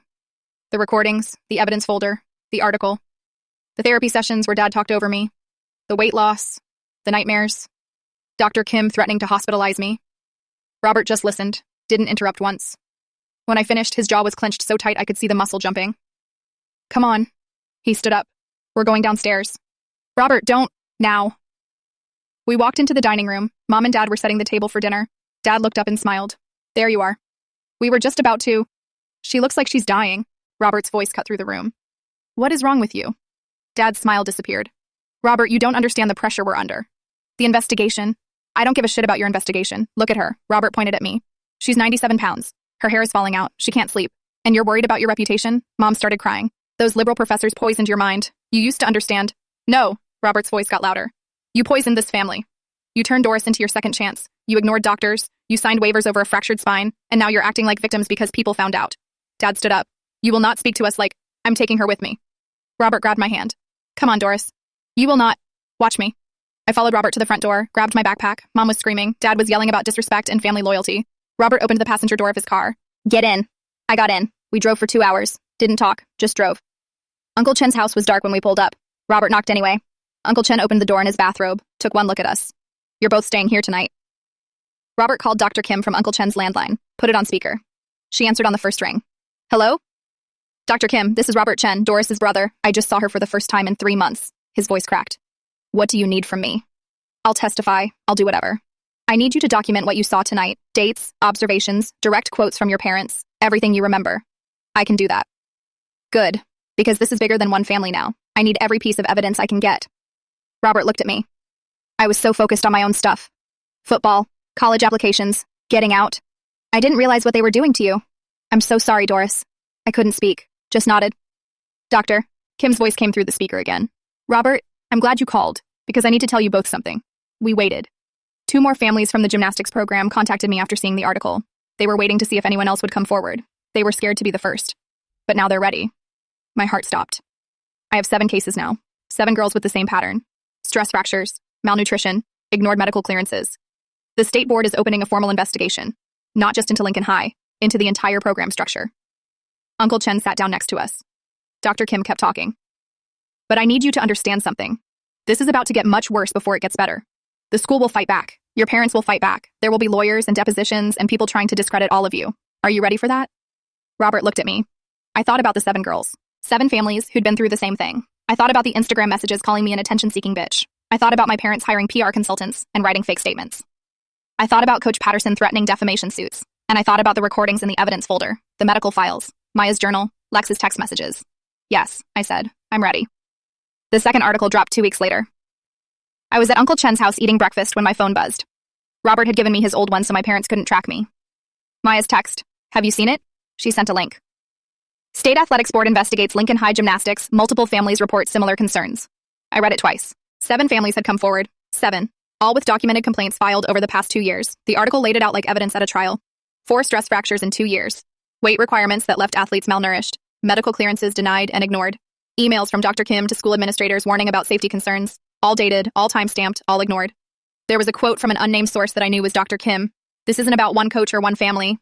The recordings, the evidence folder, the article. The therapy sessions where Dad talked over me. The weight loss. The nightmares. Dr. Kim threatening to hospitalize me. Robert just listened, didn't interrupt once. When I finished, his jaw was clenched so tight I could see the muscle jumping. Come on. He stood up. We're going downstairs. Robert, don't. Now. We walked into the dining room. Mom and Dad were setting the table for dinner. Dad looked up and smiled. There you are. We were just about to. She looks like she's dying. Robert's voice cut through the room. What is wrong with you? Dad's smile disappeared. Robert, you don't understand the pressure we're under. The investigation. I don't give a shit about your investigation. Look at her. Robert pointed at me. She's 97 pounds. Her hair is falling out. She can't sleep. And you're worried about your reputation? Mom started crying. Those liberal professors poisoned your mind. You used to understand. No. Robert's voice got louder. You poisoned this family. You turned Doris into your second chance. You ignored doctors. You signed waivers over a fractured spine. And now you're acting like victims because people found out. Dad stood up. You will not speak to us like, I'm taking her with me. Robert grabbed my hand. Come on, Doris. You will not. Watch me. I followed Robert to the front door, grabbed my backpack. Mom was screaming. Dad was yelling about disrespect and family loyalty. Robert opened the passenger door of his car. Get in. I got in. We drove for 2 hours. Didn't talk. Just drove. Uncle Chen's house was dark when we pulled up. Robert knocked anyway. Uncle Chen opened the door in his bathrobe, took one look at us. You're both staying here tonight. Robert called Dr. Kim from Uncle Chen's landline, put it on speaker. She answered on the first ring. Hello? Dr. Kim, this is Robert Chen, Doris's brother. I just saw her for the first time in 3 months. His voice cracked. What do you need from me? I'll testify. I'll do whatever. I need you to document what you saw tonight. Dates, observations, direct quotes from your parents, everything you remember. I can do that. Good. Because this is bigger than one family now. I need every piece of evidence I can get. Robert looked at me. I was so focused on my own stuff. Football, college applications, getting out. I didn't realize what they were doing to you. I'm so sorry, Doris. I couldn't speak, just nodded. Doctor, Kim's voice came through the speaker again. Robert, I'm glad you called, because I need to tell you both something. We waited. 2 more families from the gymnastics program contacted me after seeing the article. They were waiting to see if anyone else would come forward. They were scared to be the first. But now they're ready. My heart stopped. I have 7 cases now. 7 girls with the same pattern. Stress fractures, malnutrition, ignored medical clearances. The state board is opening a formal investigation, not just into Lincoln High, into the entire program structure. Uncle Chen sat down next to us. Dr. Kim kept talking. But I need you to understand something. This is about to get much worse before it gets better. The school will fight back. Your parents will fight back. There will be lawyers and depositions and people trying to discredit all of you. Are you ready for that? Robert looked at me. I thought about the 7 girls. 7 families who'd been through the same thing. I thought about the Instagram messages calling me an attention-seeking bitch. I thought about my parents hiring PR consultants and writing fake statements. I thought about Coach Patterson threatening defamation suits. And I thought about the recordings in the evidence folder, the medical files, Maya's journal, Lex's text messages. Yes, I said, I'm ready. The second article dropped 2 weeks later. I was at Uncle Chen's house eating breakfast when my phone buzzed. Robert had given me his old one so my parents couldn't track me. Maya's text. Have you seen it? She sent a link. State Athletics Board investigates Lincoln High gymnastics. Multiple families report similar concerns. I read it twice. 7 families had come forward. 7. All with documented complaints filed over the past 2 years. The article laid it out like evidence at a trial. 4 stress fractures in 2 years. Weight requirements that left athletes malnourished. Medical clearances denied and ignored. Emails from Dr. Kim to school administrators warning about safety concerns. All dated, all time-stamped, all ignored. There was a quote from an unnamed source that I knew was Dr. Kim. This isn't about one coach or one family.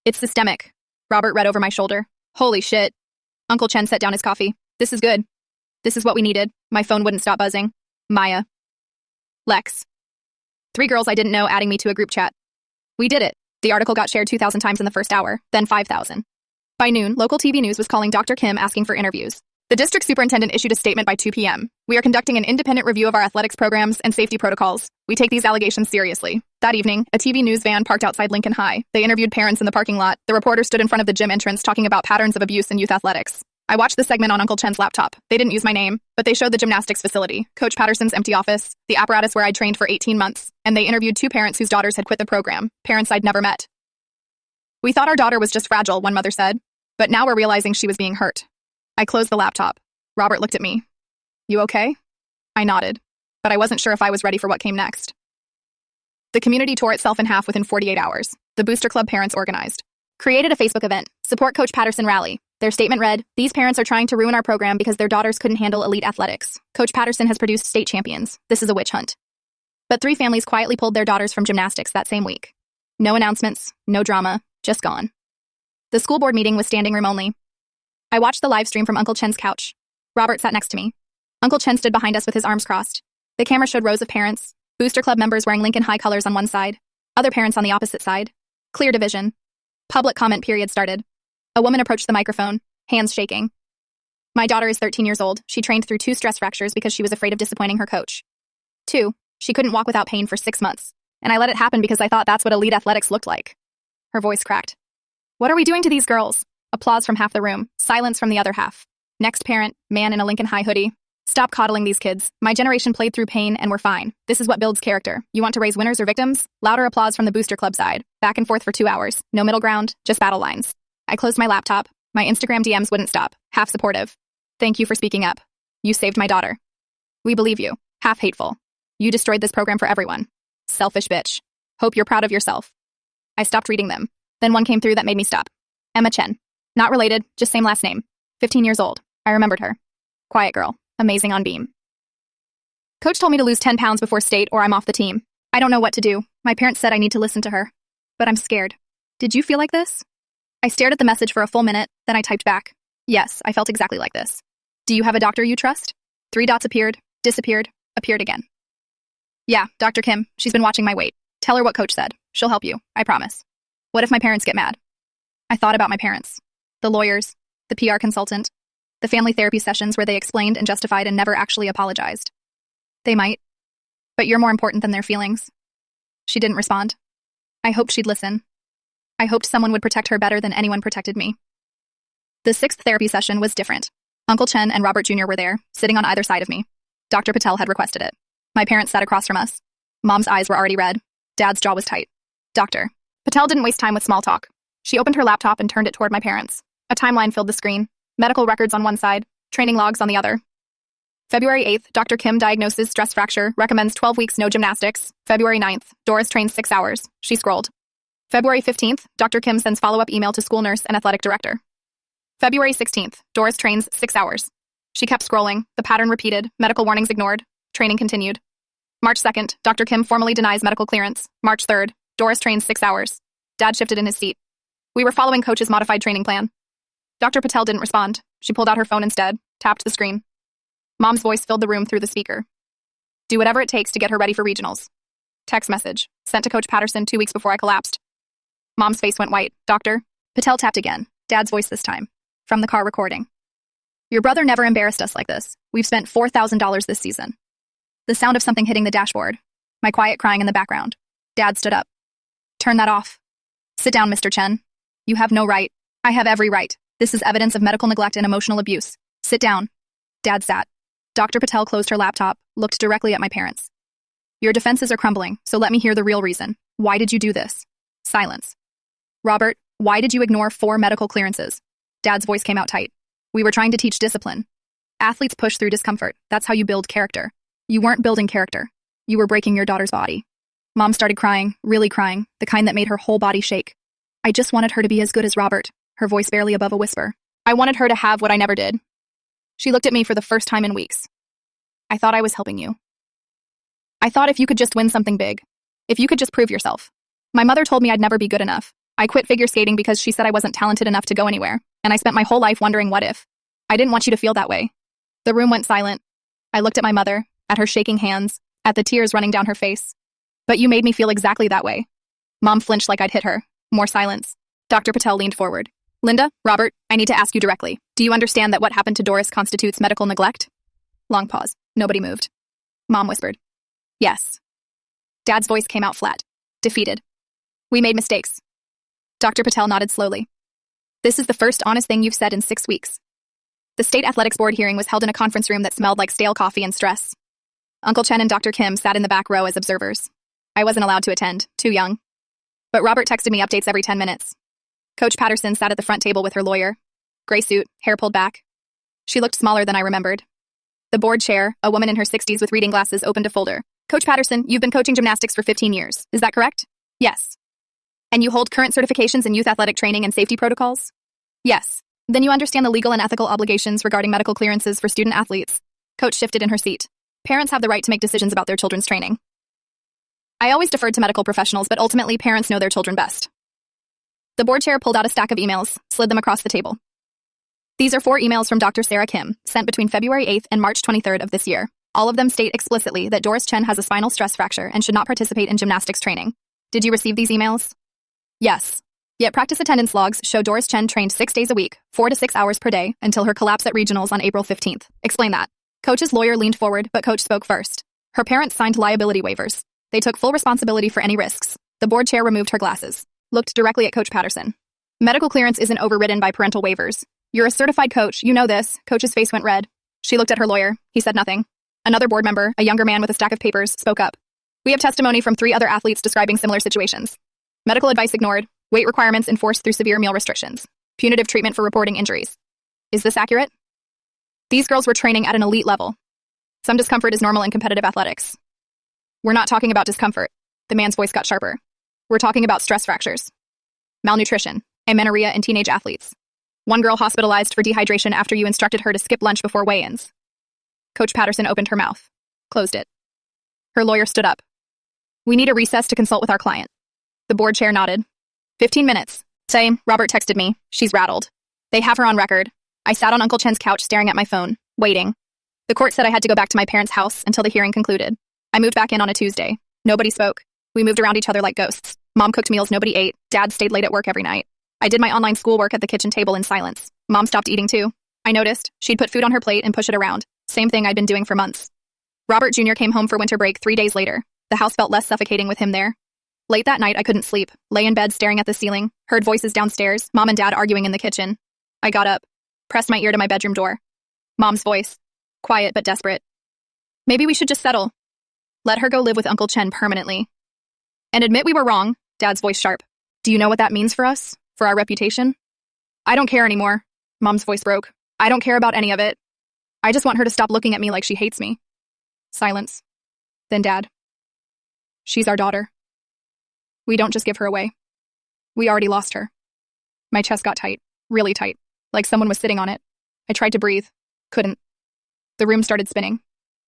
It's systemic. Robert read over my shoulder. Holy shit. Uncle Chen set down his coffee. This is good. This is what we needed. My phone wouldn't stop buzzing. Maya. Lex. 3 girls I didn't know adding me to a group chat. We did it. The article got shared 2,000 times in the first hour, then 5,000. By noon, local TV news was calling Dr. Kim asking for interviews. The district superintendent issued a statement by 2 p.m. We are conducting an independent review of our athletics programs and safety protocols. We take these allegations seriously. That evening, a TV news van parked outside Lincoln High. They interviewed parents in the parking lot. The reporter stood in front of the gym entrance talking about patterns of abuse in youth athletics. I watched the segment on Uncle Chen's laptop. They didn't use my name, but they showed the gymnastics facility, Coach Patterson's empty office, the apparatus where I'd trained for 18 months, and they interviewed 2 parents whose daughters had quit the program, parents I'd never met. We thought our daughter was just fragile, one mother said, but now we're realizing she was being hurt. I closed the laptop. Robert looked at me. You okay? I nodded, but I wasn't sure if I was ready for what came next. The community tore itself in half within 48 hours. The Booster Club parents organized. Created a Facebook event, Support Coach Patterson Rally. Their statement read, "These parents are trying to ruin our program because their daughters couldn't handle elite athletics. Coach Patterson has produced state champions. This is a witch hunt." But 3 families quietly pulled their daughters from gymnastics that same week. No announcements, no drama, just gone. The school board meeting was standing room only. I watched the live stream from Uncle Chen's couch. Robert sat next to me. Uncle Chen stood behind us with his arms crossed. The camera showed rows of parents, Booster Club members wearing Lincoln High colors on one side, other parents on the opposite side. Clear division. Public comment period started. A woman approached the microphone, hands shaking. My daughter is 13 years old. She trained through 2 stress fractures because she was afraid of disappointing her coach. 2, she couldn't walk without pain for 6 months, and I let it happen because I thought that's what elite athletics looked like. Her voice cracked. What are we doing to these girls? Applause from half the room, silence from the other half. Next parent, man in a Lincoln High hoodie. Stop coddling these kids. My generation played through pain and we're fine. This is what builds character. You want to raise winners or victims? Louder applause from the Booster Club side. Back and forth for 2 hours. No middle ground, just battle lines. I closed my laptop. My Instagram DMs wouldn't stop. Half supportive. Thank you for speaking up. You saved my daughter. We believe you. Half hateful. You destroyed this program for everyone. Selfish bitch. Hope you're proud of yourself. I stopped reading them. Then one came through that made me stop. Emma Chen. Not related, just same last name. 15 years old. I remembered her. Quiet girl. Amazing on beam. Coach told me to lose 10 pounds before state or I'm off the team. I don't know what to do. My parents said I need to listen to her. But I'm scared. Did you feel like this? I stared at the message for a full minute, then I typed back. Yes, I felt exactly like this. Do you have a doctor you trust? 3 dots appeared, disappeared, appeared again. Yeah, Dr. Kim. She's been watching my weight. Tell her what coach said. She'll help you. I promise. What if my parents get mad? I thought about my parents. The lawyers, the PR consultant, the family therapy sessions where they explained and justified and never actually apologized. They might. But you're more important than their feelings. She didn't respond. I hoped she'd listen. I hoped someone would protect her better than anyone protected me. The 6th therapy session was different. Uncle Chen and Robert Jr. were there, sitting on either side of me. Dr. Patel had requested it. My parents sat across from us. Mom's eyes were already red. Dad's jaw was tight. Doctor. Patel didn't waste time with small talk. She opened her laptop and turned it toward my parents. A timeline filled the screen. Medical records on one side, training logs on the other. February 8th, Dr. Kim diagnoses stress fracture, recommends 12 weeks no gymnastics. February 9th, Doris trains 6 hours. She scrolled. February 15th, Dr. Kim sends follow-up email to school nurse and athletic director. February 16th, Doris trains 6 hours. She kept scrolling, the pattern repeated, medical warnings ignored, training continued. March 2nd, Dr. Kim formally denies medical clearance. March 3rd, Doris trains 6 hours. Dad shifted in his seat. We were following coach's modified training plan. Dr. Patel didn't respond. She pulled out her phone instead, tapped the screen. Mom's voice filled the room through the speaker. Do whatever it takes to get her ready for regionals. Text message, sent to Coach Patterson 2 weeks before I collapsed. Mom's face went white. Doctor? Patel tapped again, Dad's voice this time, from the car recording. Your brother never embarrassed us like this. We've spent $4,000 this season. The sound of something hitting the dashboard. My quiet crying in the background. Dad stood up. Turn that off. Sit down, Mr. Chen. You have no right. I have every right. This is evidence of medical neglect and emotional abuse. Sit down. Dad sat. Dr. Patel closed her laptop, looked directly at my parents. Your defenses are crumbling, so let me hear the real reason. Why did you do this? Silence. Robert, why did you ignore 4 medical clearances? Dad's voice came out tight. We were trying to teach discipline. Athletes push through discomfort. That's how you build character. You weren't building character. You were breaking your daughter's body. Mom started crying, really crying, the kind that made her whole body shake. I just wanted her to be as good as Robert, her voice barely above a whisper. I wanted her to have what I never did. She looked at me for the first time in weeks. I thought I was helping you. I thought if you could just win something big. If you could just prove yourself. My mother told me I'd never be good enough. I quit figure skating because she said I wasn't talented enough to go anywhere, and I spent my whole life wondering what if. I didn't want you to feel that way. The room went silent. I looked at my mother, at her shaking hands, at the tears running down her face. But you made me feel exactly that way. Mom flinched like I'd hit her. More silence. Dr. Patel leaned forward. Linda, Robert, I need to ask you directly. Do you understand that what happened to Doris constitutes medical neglect? Long pause. Nobody moved. Mom whispered. Yes. Dad's voice came out flat. Defeated. We made mistakes. Dr. Patel nodded slowly. This is the first honest thing you've said in 6 weeks. The state athletics board hearing was held in a conference room that smelled like stale coffee and stress. Uncle Chen and Dr. Kim sat in the back row as observers. I wasn't allowed to attend, too young. But Robert texted me updates every 10 minutes. Coach Patterson sat at the front table with her lawyer. Gray suit, hair pulled back. She looked smaller than I remembered. The board chair, a woman in her 60s with reading glasses, opened a folder. Coach Patterson, you've been coaching gymnastics for 15 years. Is that correct? Yes. And you hold current certifications in youth athletic training and safety protocols? Yes. Then you understand the legal and ethical obligations regarding medical clearances for student athletes. Coach shifted in her seat. Parents have the right to make decisions about their children's training. I always deferred to medical professionals, but ultimately parents know their children best. The board chair pulled out a stack of emails, slid them across the table. These are 4 emails from Dr. Sarah Kim, sent between February 8th and March 23rd of this year. All of them state explicitly that Doris Chen has a spinal stress fracture and should not participate in gymnastics training. Did you receive these emails? Yes. Yet practice attendance logs show Doris Chen trained 6 days a week, 4 to 6 hours per day, until her collapse at regionals on April 15th. Explain that. Coach's lawyer leaned forward, but Coach spoke first. Her parents signed liability waivers. They took full responsibility for any risks. The board chair removed her glasses, looked directly at Coach Patterson. Medical clearance isn't overridden by parental waivers. You're a certified coach, you know this. Coach's face went red. She looked at her lawyer. He said nothing. Another board member, a younger man with a stack of papers, spoke up. We have testimony from 3 other athletes describing similar situations. Medical advice ignored. Weight requirements enforced through severe meal restrictions. Punitive treatment for reporting injuries. Is this accurate? These girls were training at an elite level. Some discomfort is normal in competitive athletics. We're not talking about discomfort. The man's voice got sharper. We're talking about stress fractures, malnutrition, amenorrhea in teenage athletes. One girl hospitalized for dehydration after you instructed her to skip lunch before weigh-ins. Coach Patterson opened her mouth, closed it. Her lawyer stood up. We need a recess to consult with our client. The board chair nodded. 15 minutes. Same, Robert texted me. She's rattled. They have her on record. I sat on Uncle Chen's couch staring at my phone, waiting. The court said I had to go back to my parents' house until the hearing concluded. I moved back in on a Tuesday. Nobody spoke. We moved around each other like ghosts. Mom cooked meals nobody ate. Dad stayed late at work every night. I did my online schoolwork at the kitchen table in silence. Mom stopped eating too. I noticed. She'd put food on her plate and push it around. Same thing I'd been doing for months. Robert Jr. came home for winter break 3 days later. The house felt less suffocating with him there. Late that night, I couldn't sleep. Lay in bed staring at the ceiling. Heard voices downstairs. Mom and Dad arguing in the kitchen. I got up. Pressed my ear to my bedroom door. Mom's voice. Quiet but desperate. Maybe we should just settle. Let her go live with Uncle Chen permanently. And admit we were wrong. Dad's voice sharp. Do you know what that means for us? For our reputation? I don't care anymore. Mom's voice broke. I don't care about any of it. I just want her to stop looking at me like she hates me. Silence. Then Dad. She's our daughter. We don't just give her away. We already lost her. My chest got tight, really tight, like someone was sitting on it. I tried to breathe. Couldn't. The room started spinning.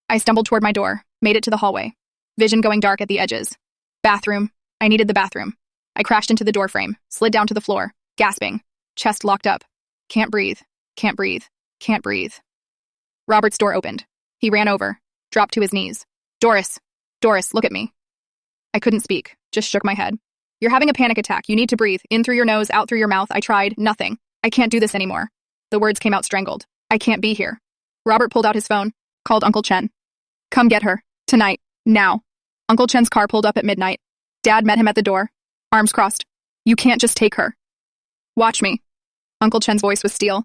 I stumbled toward my door, made it to the hallway. Vision going dark at the edges. Bathroom. I needed the bathroom. I crashed into the doorframe, slid down to the floor, gasping. Chest locked up. Can't breathe. Can't breathe. Can't breathe. Robert's door opened. He ran over, dropped to his knees. Doris. Doris, look at me. I couldn't speak, just shook my head. You're having a panic attack. You need to breathe. In through your nose, out through your mouth. I tried. Nothing. I can't do this anymore. The words came out strangled. I can't be here. Robert pulled out his phone, called Uncle Chen. Come get her. Tonight. Now. Uncle Chen's car pulled up at midnight. Dad met him at the door, arms crossed. You can't just take her. Watch me. Uncle Chen's voice was steel.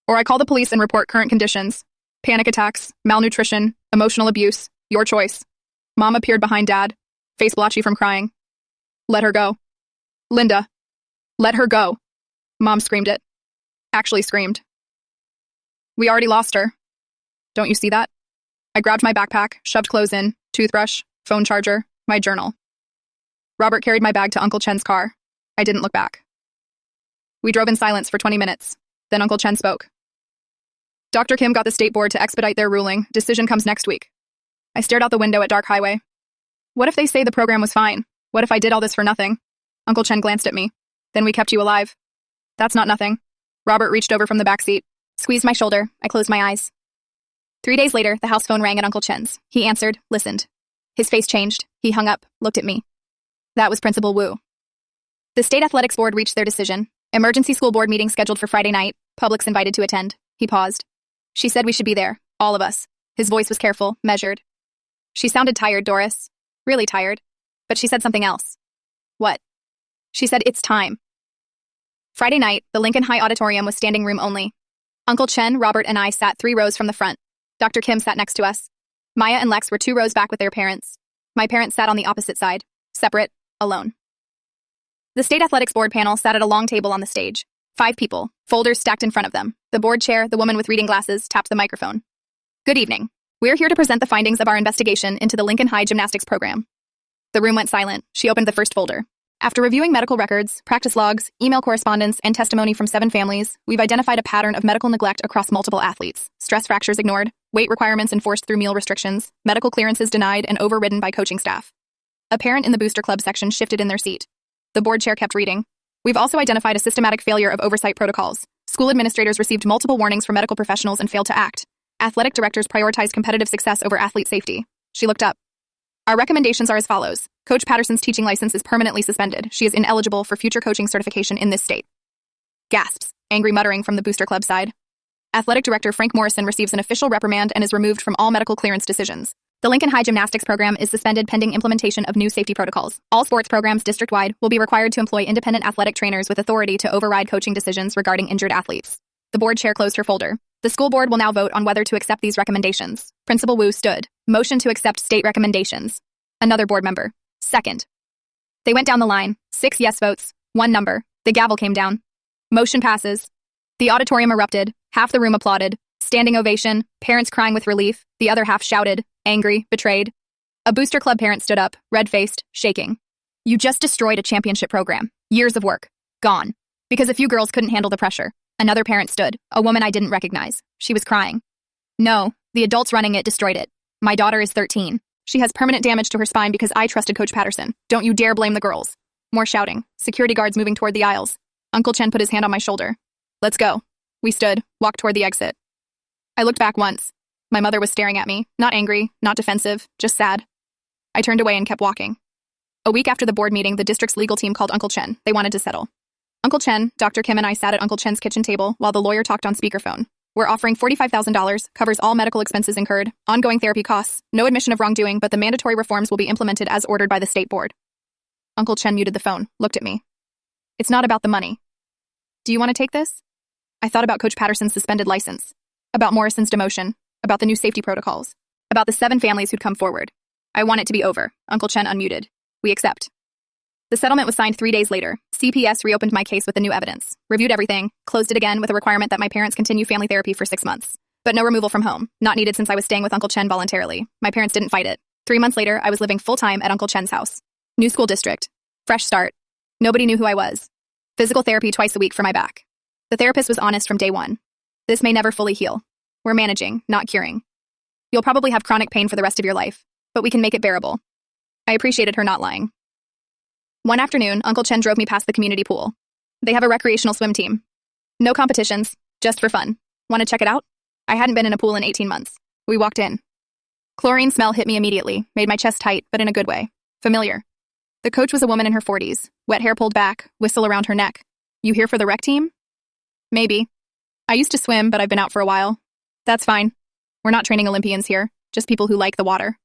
Or I call the police and report current conditions. Panic attacks, malnutrition, emotional abuse. Your choice. Mom appeared behind Dad, face blotchy from crying. Let her go. Linda. Let her go. Mom screamed it. Actually screamed. We already lost her. Don't you see that? I grabbed my backpack, shoved clothes in, toothbrush, phone charger, my journal. Robert carried my bag to Uncle Chen's car. I didn't look back. We drove in silence for 20 minutes. Then Uncle Chen spoke. Dr. Kim got the state board to expedite their ruling. Decision comes next week. I stared out the window at dark highway. What if they say the program was fine? What if I did all this for nothing? Uncle Chen glanced at me. Then we kept you alive. That's not nothing. Robert reached over from the back seat, squeezed my shoulder. I closed my eyes. 3 days later, the house phone rang at Uncle Chen's. He answered, listened. His face changed. He hung up, looked at me. That was Principal Wu. The State Athletics Board reached their decision. Emergency school board meeting scheduled for Friday night. Public's invited to attend. He paused. She said we should be there, all of us. His voice was careful, measured. She sounded tired, Doris. Really tired. But she said something else. What? She said, it's time. Friday night, the Lincoln High Auditorium was standing room only. Uncle Chen, Robert, and I sat 3 rows from the front. Dr. Kim sat next to us. Maya and Lex were 2 rows back with their parents. My parents sat on the opposite side, separate, alone. The State Athletics Board panel sat at a long table on the stage. 5 people, folders stacked in front of them. The board chair, the woman with reading glasses, tapped the microphone. Good evening. We're here to present the findings of our investigation into the Lincoln High gymnastics program. The room went silent. She opened the first folder. After reviewing medical records, practice logs, email correspondence, and testimony from 7 families, we've identified a pattern of medical neglect across multiple athletes. Stress fractures ignored, weight requirements enforced through meal restrictions, medical clearances denied and overridden by coaching staff. A parent in the booster club section shifted in their seat. The board chair kept reading. We've also identified a systematic failure of oversight protocols. School administrators received multiple warnings from medical professionals and failed to act. Athletic directors prioritized competitive success over athlete safety. She looked up. Our recommendations are as follows. Coach Patterson's teaching license is permanently suspended. She is ineligible for future coaching certification in this state. Gasps. Angry muttering from the booster club side. Athletic director Frank Morrison receives an official reprimand and is removed from all medical clearance decisions. The Lincoln High gymnastics program is suspended pending implementation of new safety protocols. All sports programs district-wide will be required to employ independent athletic trainers with authority to override coaching decisions regarding injured athletes. The board chair closed her folder. The school board will now vote on whether to accept these recommendations. Principal Wu stood. Motion to accept state recommendations. Another board member. Second. They went down the line. 6 yes votes. 1 number. The gavel came down. Motion passes. The auditorium erupted. Half the room applauded. Standing ovation. Parents crying with relief. The other half shouted. Angry. Betrayed. A booster club parent stood up, red-faced, shaking. You just destroyed a championship program. Years of work. Gone. Because a few girls couldn't handle the pressure. Another parent stood, a woman I didn't recognize. She was crying. No, the adults running it destroyed it. My daughter is 13. She has permanent damage to her spine because I trusted Coach Patterson. Don't you dare blame the girls. More shouting. Security guards moving toward the aisles. Uncle Chen put his hand on my shoulder. Let's go. We stood, walked toward the exit. I looked back once. My mother was staring at me, not angry, not defensive, just sad. I turned away and kept walking. A week after the board meeting, the district's legal team called Uncle Chen. They wanted to settle. Uncle Chen, Dr. Kim, and I sat at Uncle Chen's kitchen table while the lawyer talked on speakerphone. We're offering $45,000, covers all medical expenses incurred, ongoing therapy costs, no admission of wrongdoing, but the mandatory reforms will be implemented as ordered by the state board. Uncle Chen muted the phone, looked at me. It's not about the money. Do you want to take this? I thought about Coach Patterson's suspended license, about Morrison's demotion, about the new safety protocols, about the 7 families who'd come forward. I want it to be over. Uncle Chen unmuted. We accept. The settlement was signed 3 days later. CPS reopened my case with the new evidence, reviewed everything, closed it again with a requirement that my parents continue family therapy for 6 months. But no removal from home, not needed since I was staying with Uncle Chen voluntarily. My parents didn't fight it. 3 months later, I was living full-time at Uncle Chen's house. New school district. Fresh start. Nobody knew who I was. Physical therapy twice a week for my back. The therapist was honest from day one. This may never fully heal. We're managing, not curing. You'll probably have chronic pain for the rest of your life, but we can make it bearable. I appreciated her not lying. One afternoon, Uncle Chen drove me past the community pool. They have a recreational swim team. No competitions, just for fun. Want to check it out? I hadn't been in a pool in 18 months. We walked in. Chlorine smell hit me immediately, made my chest tight, but in a good way. Familiar. The coach was a woman in her 40s, wet hair pulled back, whistle around her neck. You here for the rec team? Maybe. I used to swim, but I've been out for a while. That's fine. We're not training Olympians here, just people who like the water.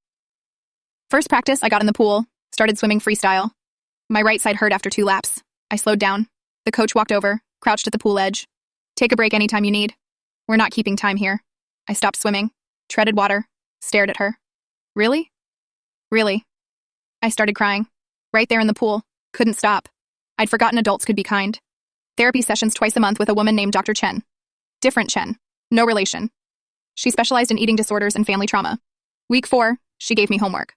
First practice, I got in the pool, started swimming freestyle. My right side hurt after 2 laps. I slowed down. The coach walked over, crouched at the pool edge. Take a break anytime you need. We're not keeping time here. I stopped swimming, treaded water, stared at her. Really? Really. I started crying. Right there in the pool. Couldn't stop. I'd forgotten adults could be kind. Therapy sessions twice a month with a woman named Dr. Chen. Different Chen. No relation. She specialized in eating disorders and family trauma. Week 4, she gave me homework.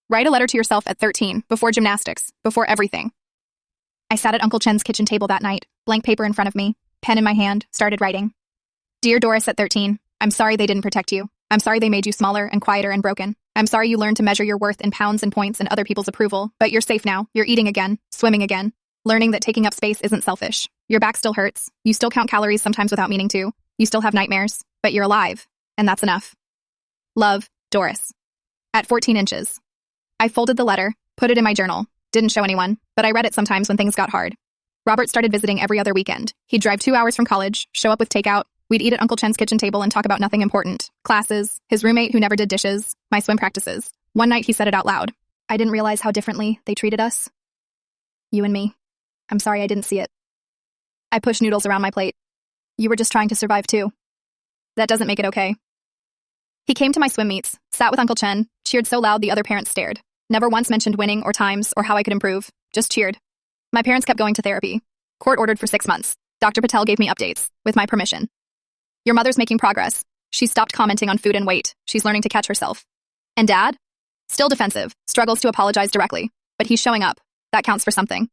Write a letter to yourself at 13, before gymnastics, before everything. I sat at Uncle Chen's kitchen table that night, blank paper in front of me, pen in my hand, started writing. Dear Doris at 13, I'm sorry they didn't protect you. I'm sorry they made you smaller and quieter and broken. I'm sorry you learned to measure your worth in pounds and points and other people's approval, but you're safe now. You're eating again, swimming again, learning that taking up space isn't selfish. Your back still hurts. You still count calories sometimes without meaning to. You still have nightmares, but you're alive, and that's enough. Love, Doris. At 14 inches. I folded the letter, put it in my journal. Didn't show anyone, but I read it sometimes when things got hard. Robert started visiting every other weekend. He'd drive 2 hours from college, show up with takeout. We'd eat at Uncle Chen's kitchen table and talk about nothing important. Classes, his roommate who never did dishes, my swim practices. One night he said it out loud. I didn't realize how differently they treated us. You and me. I'm sorry I didn't see it. I pushed noodles around my plate. You were just trying to survive too. That doesn't make it okay. He came to my swim meets, sat with Uncle Chen, cheered so loud the other parents stared. Never once mentioned winning or times or how I could improve, just cheered. My parents kept going to therapy. Court ordered for 6 months. Dr. Patel gave me updates, with my permission. Your mother's making progress. She stopped commenting on food and weight. She's learning to catch herself. And Dad? Still defensive, struggles to apologize directly, but he's showing up. That counts for something.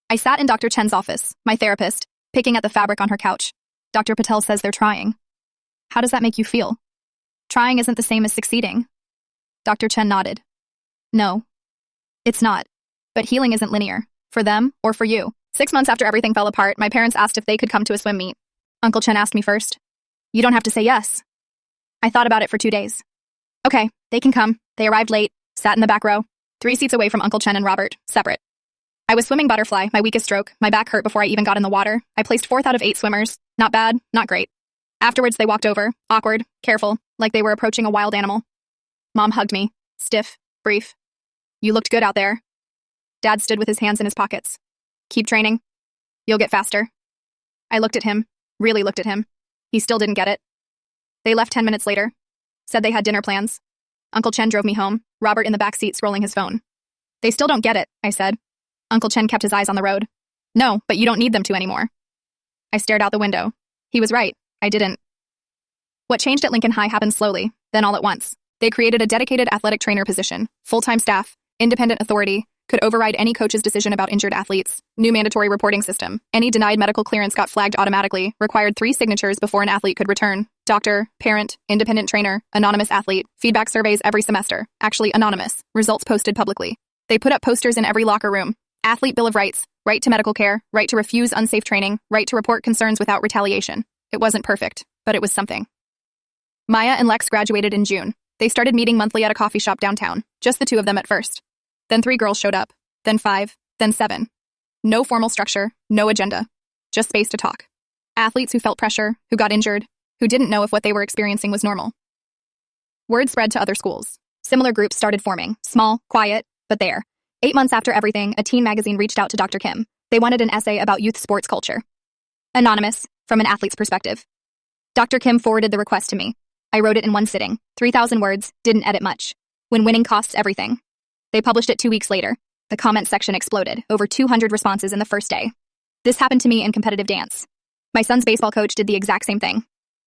I sat in Dr. Chen's office, my therapist, picking at the fabric on her couch. Dr. Patel says they're trying. How does that make you feel? Trying isn't the same as succeeding. Dr. Chen nodded. No, it's not. But healing isn't linear, for them or for you. 6 months after everything fell apart, my parents asked if they could come to a swim meet. Uncle Chen asked me first. You don't have to say yes. I thought about it for 2 days. Okay, they can come. They arrived late, sat in the back row, 3 seats away from Uncle Chen and Robert, separate. I was swimming butterfly, my weakest stroke. My back hurt before I even got in the water. I placed 4th out of 8 swimmers. Not bad, not great. Afterwards, they walked over, awkward, careful, like they were approaching a wild animal. Mom hugged me, stiff, brief. You looked good out there. Dad stood with his hands in his pockets. Keep training. You'll get faster. I looked at him, really looked at him. He still didn't get it. They left 10 minutes later. Said they had dinner plans. Uncle Chen drove me home, Robert in the back seat scrolling his phone. They still don't get it, I said. Uncle Chen kept his eyes on the road. No, but you don't need them to anymore. I stared out the window. He was right. I didn't. What changed at Lincoln High happened slowly, then all at once. They created a dedicated athletic trainer position, full-time staff, independent authority, could override any coach's decision about injured athletes, new mandatory reporting system. Any denied medical clearance got flagged automatically, required 3 signatures before an athlete could return. Doctor, parent, independent trainer, anonymous athlete, feedback surveys every semester, actually anonymous, results posted publicly. They put up posters in every locker room. Athlete Bill of Rights, right to medical care, right to refuse unsafe training, right to report concerns without retaliation. It wasn't perfect, but it was something. Maya and Lex graduated in June. They started meeting monthly at a coffee shop downtown, just the 2 of them at first. Then 3 girls showed up, then 5, then 7. No formal structure, no agenda, just space to talk. Athletes who felt pressure, who got injured, who didn't know if what they were experiencing was normal. Word spread to other schools. Similar groups started forming, small, quiet, but there. 8 months after everything, a teen magazine reached out to Dr. Kim. They wanted an essay about youth sports culture. Anonymous, from an athlete's perspective. Dr. Kim forwarded the request to me. I wrote it in one sitting, 3,000 words, didn't edit much. When winning costs everything. They published it 2 weeks later. The comment section exploded, over 200 responses in the first day. This happened to me in competitive dance. My son's baseball coach did the exact same thing.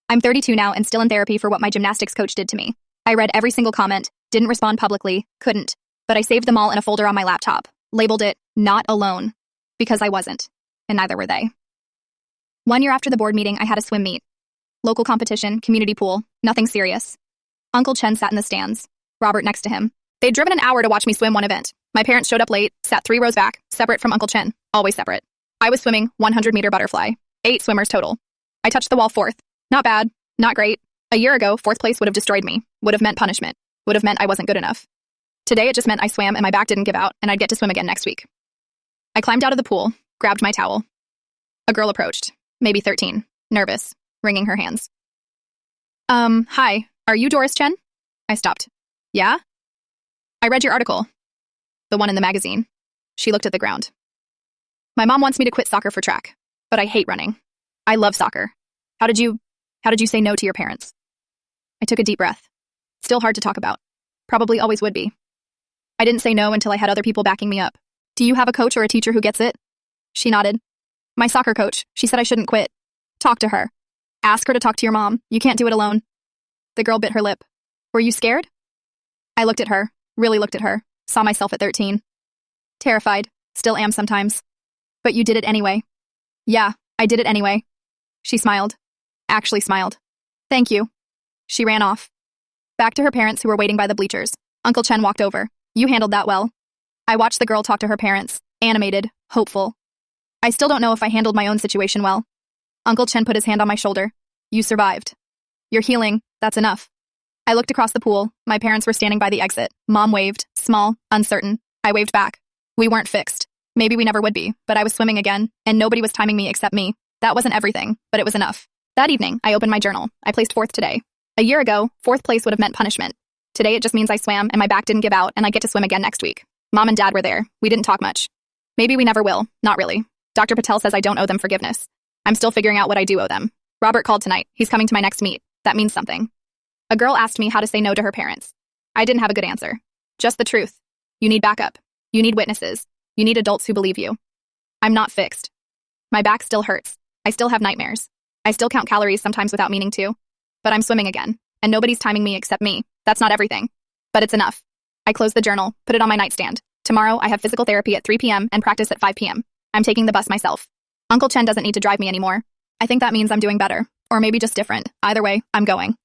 I'm 32 now and still in therapy for what my gymnastics coach did to me. I read every single comment, didn't respond publicly, couldn't, but I saved them all in a folder on my laptop, labeled it, not alone, because I wasn't, and neither were they. 1 year after the board meeting, I had a swim meet. Local competition, community pool, nothing serious. Uncle Chen sat in the stands, Robert next to him. They'd driven an hour to watch me swim one event. My parents showed up late, sat 3 rows back, separate from Uncle Chen, always separate. I was swimming 100-meter butterfly, 8 swimmers total. I touched the wall 4th. Not bad, not great. A year ago, 4th place would have destroyed me, would have meant punishment, would have meant I wasn't good enough. Today, it just meant I swam and my back didn't give out, and I'd get to swim again next week. I climbed out of the pool, grabbed my towel. A girl approached, maybe 13, nervous, wringing her hands. Hi, are you Doris Chen? I stopped. Yeah? I read your article. The one in the magazine. She looked at the ground. My mom wants me to quit soccer for track, but I hate running. I love soccer. How did you say no to your parents? I took a deep breath. Still hard to talk about. Probably always would be. I didn't say no until I had other people backing me up. Do you have a coach or a teacher who gets it? She nodded. My soccer coach. She said I shouldn't quit. Talk to her. Ask her to talk to your mom. You can't do it alone. The girl bit her lip. Were you scared? I looked at her, really looked at her, saw myself at 13. Terrified, still am sometimes. But you did it anyway. Yeah, I did it anyway. She smiled. Actually smiled. Thank you. She ran off. Back to her parents who were waiting by the bleachers. Uncle Chen walked over. You handled that well. I watched the girl talk to her parents, animated, hopeful. I still don't know if I handled my own situation well. Uncle Chen put his hand on my shoulder. You survived. You're healing, that's enough. I looked across the pool. My parents were standing by the exit. Mom waved, small, uncertain. I waved back. We weren't fixed. Maybe we never would be, but I was swimming again, and nobody was timing me except me. That wasn't everything, but it was enough. That evening, I opened my journal. I placed 4th today. A year ago, 4th place would have meant punishment. Today it just means I swam and my back didn't give out and I get to swim again next week. Mom and Dad were there. We didn't talk much. Maybe we never will. Not really. Dr. Patel says I don't owe them forgiveness. I'm still figuring out what I do owe them. Robert called tonight. He's coming to my next meet. That means something. A girl asked me how to say no to her parents. I didn't have a good answer. Just the truth. You need backup. You need witnesses. You need adults who believe you. I'm not fixed. My back still hurts. I still have nightmares. I still count calories sometimes without meaning to. But I'm swimming again, and nobody's timing me except me. That's not everything. But it's enough. I closed the journal, put it on my nightstand. Tomorrow, I have physical therapy at 3 p.m. and practice at 5 p.m. I'm taking the bus myself. Uncle Chen doesn't need to drive me anymore. I think that means I'm doing better. Or maybe just different. Either way, I'm going.